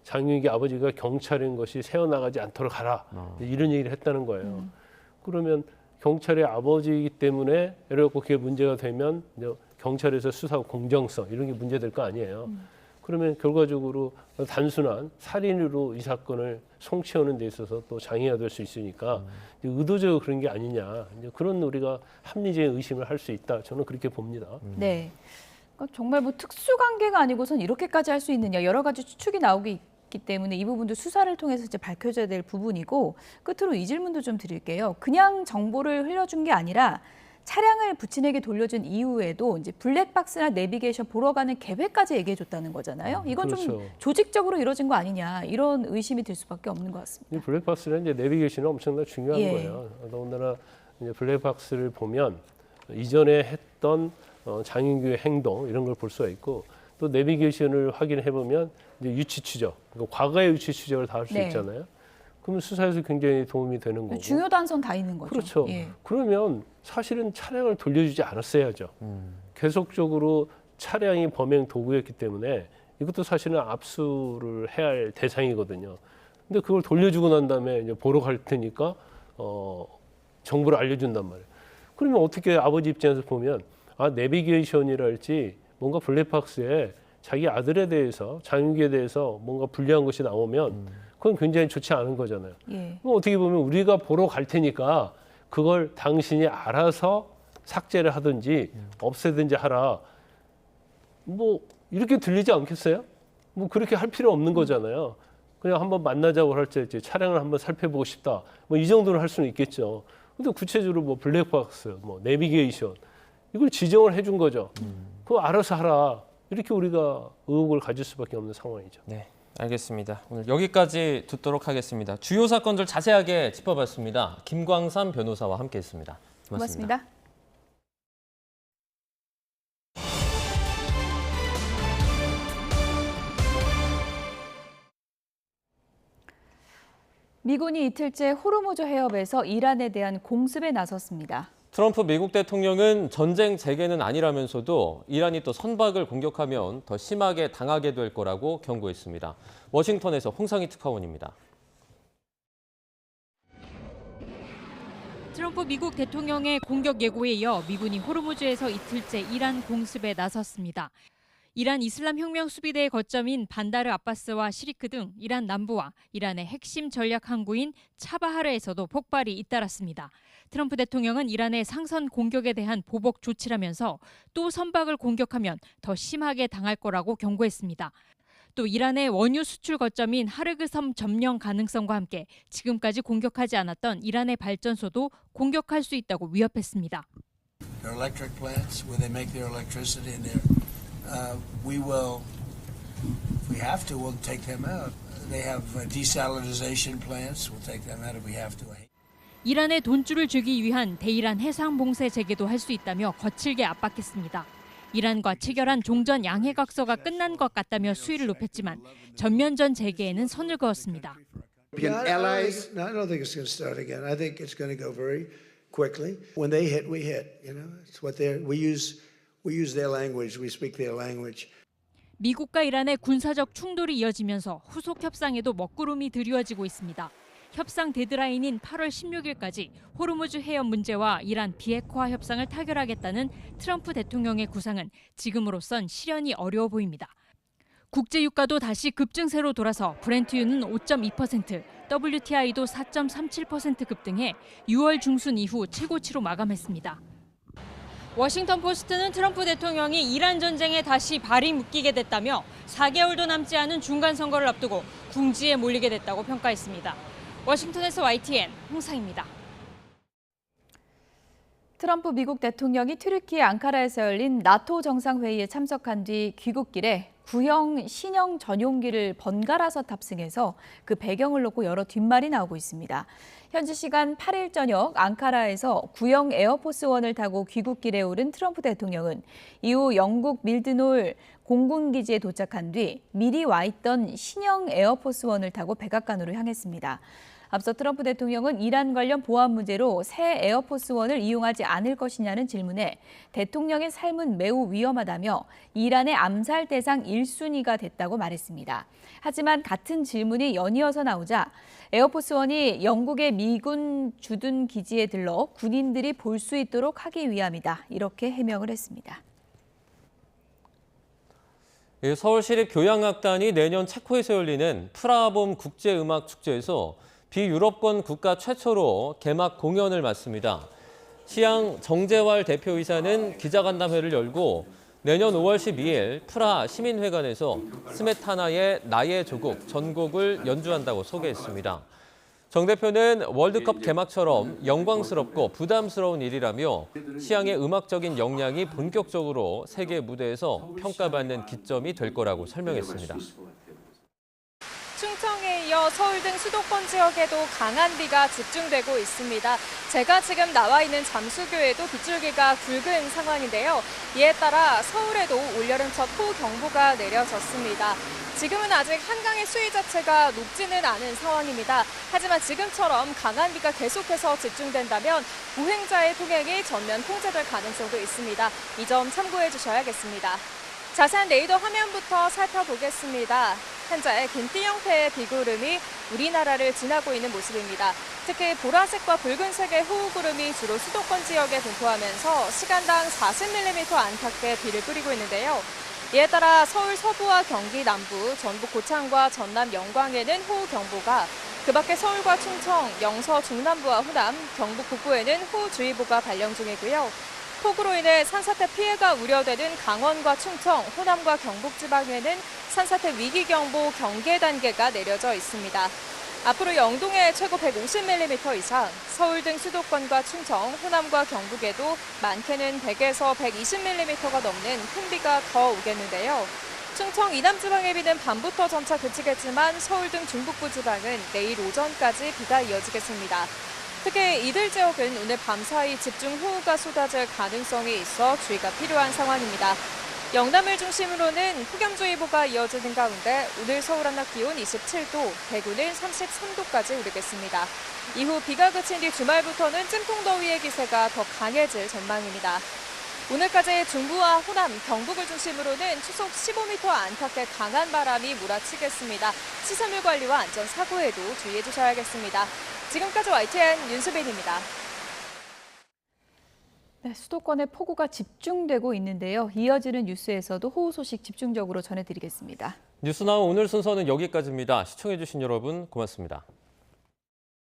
장윤기 아버지가 경찰인 것이 새어나가지 않도록 하라 이런 얘기를 했다는 거예요. 그러면 경찰의 아버지이기 때문에 예를 들어 그게 문제가 되면 이제 경찰에서 수사 공정성 이런 게 문제될 거 아니에요. 그러면 결과적으로 단순한 살인으로 이 사건을 송치하는 데 있어서 또 장애가 될 수 있으니까 의도적으로 그런 게 아니냐. 이제 그런 우리가 합리적인 의심을 할 수 있다. 저는 그렇게 봅니다. 네. 그러니까 정말 뭐 특수관계가 아니고선 이렇게까지 할 수 있느냐. 여러 가지 추측이 나오기 있기 때문에 이 부분도 수사를 통해서 이제 밝혀져야 될 부분이고, 끝으로 이 질문도 좀 드릴게요. 그냥 정보를 흘려준 게 아니라 차량을 부친에게 돌려준 이후에도 이제 블랙박스나 내비게이션 보러 가는 계획까지 얘기해 줬다는 거잖아요. 이건 그렇죠. 좀 조직적으로 이루어진 거 아니냐 이런 의심이 들 수밖에 없는 것 같습니다. 이 블랙박스는 이제 내비게이션은 엄청나게 중요한 거예요. 더군다나 이제 블랙박스를 보면 이전에 했던 장윤규의 행동 이런 걸 볼 수가 있고, 또 내비게이션을 확인해 보면 이제 유치 추적, 그러니까 과거의 유치 추적을 다 할 수 있잖아요. 그러면 수사에서 굉장히 도움이 되는 거고. 중요 단서는 다 있는 거죠. 그렇죠. 그러면 사실은 차량을 돌려주지 않았어야죠. 계속적으로 차량이 범행 도구였기 때문에 이것도 사실은 압수를 해야 할 대상이거든요. 근데 그걸 돌려주고 난 다음에 이제 보러 갈 테니까 정보를 알려준단 말이에요. 그러면 어떻게 아버지 입장에서 보면 내비게이션이랄지 뭔가 블랙박스에 자기 아들에 대해서 장윤기에 대해서 뭔가 불리한 것이 나오면 그건 굉장히 좋지 않은 거잖아요. 그럼 어떻게 보면 우리가 보러 갈 테니까 그걸 당신이 알아서 삭제를 하든지 없애든지 하라. 뭐 이렇게 들리지 않겠어요? 뭐 그렇게 할 필요 없는 거잖아요. 그냥 한번 만나자고 할 때 차량을 한번 살펴보고 싶다. 뭐 이 정도는 할 수는 있겠죠. 근데 구체적으로 뭐 블랙박스, 뭐 내비게이션 이걸 지정을 해준 거죠. 그거 알아서 하라. 이렇게 우리가 의혹을 가질 수밖에 없는 상황이죠. 네, 알겠습니다. 오늘 여기까지 듣도록 하겠습니다. 주요 사건들 자세하게 짚어봤습니다. 김광삼 변호사와 함께했습니다. 고맙습니다. 미군이 이틀째 호르무즈 해협에서 이란에 대한 공습에 나섰습니다. 트럼프 미국 대통령은 전쟁 재개는 아니라면서도 이란이 또 선박을 공격하면 더 심하게 당하게 될 거라고 경고했습니다. 워싱턴에서 홍상희 특파원입니다. 트럼프 미국 대통령의 공격 예고에 이어 미군이 호르무즈에서 이틀째 이란 공습에 나섰습니다. 이란 이슬람 혁명 수비대의 거점인 반다르 아바스와 시리크 등 이란 남부와 이란의 핵심 전략 항구인 차바하르에서도 폭발이 잇따랐습니다. 트럼프 대통령은 이란의 상선 공격에 대한 보복 조치라면서 또 선박을 공격하면 더 심하게 당할 거라고 경고했습니다. 또 이란의 원유 수출 거점인 하르그섬 점령 가능성과 함께 지금까지 공격하지 않았던 이란의 발전소도 공격할 수 있다고 위협했습니다. Their electric plants, where they make their electricity, and we will, if we have to, we'll take them out. They have desalinization plants. We'll take them out if we have to. 이란에 돈줄을 주기 위한 대이란 해상 봉쇄 재개도 할 수 있다며 거칠게 압박했습니다. 이란과 체결한 종전 양해각서가 끝난 것 같다며 수위를 높였지만 전면전 재개에는 선을 그었습니다. Allies, no, I don't think it's going to start again. I think it's going to go very quickly. When they hit, we hit. You know, it's what we use their language. We speak their language. 미국과 이란의 군사적 충돌이 이어지면서 후속 협상에도 먹구름이 드리워지고 있습니다. 협상 데드라인인 8월 16일까지 호르무즈 해협 문제와 이란 비핵화 협상을 타결하겠다는 트럼프 대통령의 구상은 지금으로선 실현이 어려워 보입니다. 국제 유가도 다시 급증세로 돌아서 브렌트유는 5.2%, WTI도 4.37% 급등해 6월 중순 이후 최고치로 마감했습니다. 워싱턴 포스트는 트럼프 대통령이 이란 전쟁에 다시 발이 묶이게 됐다며 4개월도 남지 않은 중간 선거를 앞두고 궁지에 몰리게 됐다고 평가했습니다. 워싱턴에서 YTN 홍상입니다. 트럼프 미국 대통령이 튀르키예 앙카라에서 열린 나토 정상회의에 참석한 뒤 귀국길에 구형 신형 전용기를 번갈아서 탑승해서 그 배경을 놓고 여러 뒷말이 나오고 있습니다. 현지 시간 8일 저녁 앙카라에서 구형 에어포스원을 타고 귀국길에 오른 트럼프 대통령은 이후 영국 밀드놀 공군기지에 도착한 뒤 미리 와 있던 신형 에어포스원을 타고 백악관으로 향했습니다. 앞서 트럼프 대통령은 이란 관련 보안 문제로 새 에어포스원을 이용하지 않을 것이냐는 질문에 대통령의 삶은 매우 위험하다며 이란의 암살 대상 1순위가 됐다고 말했습니다. 하지만 같은 질문이 연이어서 나오자 에어포스원이 영국의 미군 주둔 기지에 들러 군인들이 볼 수 있도록 하기 위함이다. 이렇게 해명을 했습니다. 서울시립교향악단이 내년 체코에서 열리는 프라하봄 국제음악축제에서 비유럽권 국가 최초로 개막 공연을 맡습니다. 시향 정재활 대표이사는 기자간담회를 열고 내년 5월 12일 프라하 시민회관에서 스메타나의 나의 조국 전곡을 연주한다고 소개했습니다. 정 대표는 월드컵 개막처럼 영광스럽고 부담스러운 일이라며 시향의 음악적인 역량이 본격적으로 세계 무대에서 평가받는 기점이 될 거라고 설명했습니다. 충청에 이어 서울 등 수도권 지역에도 강한 비가 집중되고 있습니다. 제가 지금 나와 있는 잠수교에도 빗줄기가 굵은 상황인데요. 이에 따라 서울에도 올여름 첫 호우경보가 내려졌습니다. 지금은 아직 한강의 수위 자체가 높지는 않은 상황입니다. 하지만 지금처럼 강한 비가 계속해서 집중된다면 보행자의 통행이 전면 통제될 가능성도 있습니다. 이 점 참고해 주셔야겠습니다. 자세한 레이더 화면부터 살펴보겠습니다. 현재 긴띠 형태의 비구름이 우리나라를 지나고 있는 모습입니다. 특히 보라색과 붉은색의 호우구름이 주로 수도권 지역에 분포하면서 시간당 40mm 안팎의 비를 뿌리고 있는데요. 이에 따라 서울 서부와 경기 남부, 전북 고창과 전남 영광에는 호우경보가, 그 밖에 서울과 충청, 영서 중남부와 호남, 경북 북부에는 호우주의보가 발령 중이고요. 폭우로 인해 산사태 피해가 우려되는 강원과 충청, 호남과 경북 지방에는 산사태 위기경보 경계 단계가 내려져 있습니다. 앞으로 영동에 최고 150mm 이상, 서울 등 수도권과 충청, 호남과 경북에도 많게는 100에서 120mm가 넘는 큰 비가 더 오겠는데요. 충청 이남 지방의 비는 밤부터 점차 그치겠지만 서울 등 중북부 지방은 내일 오전까지 비가 이어지겠습니다. 특히 이들 지역은 오늘 밤사이 집중호우가 쏟아질 가능성이 있어 주의가 필요한 상황입니다. 영남을 중심으로는 폭염주의보가 이어지는 가운데 오늘 서울 한낮 기온 27도, 대구는 33도까지 오르겠습니다. 이후 비가 그친 뒤 주말부터는 찜통더위의 기세가 더 강해질 전망입니다. 오늘까지 중부와 호남, 경북을 중심으로는 초속 15m 안팎의 강한 바람이 몰아치겠습니다. 시설물 관리와 안전사고에도 주의해 주셔야겠습니다. 지금까지 YTN 윤수빈입니다. 네, 수도권에 폭우가 집중되고 있는데요. 이어지는 뉴스에서도 호우 소식 집중적으로 전해드리겠습니다. 뉴스나우 오늘 순서는 여기까지입니다. 시청해주신 여러분 고맙습니다.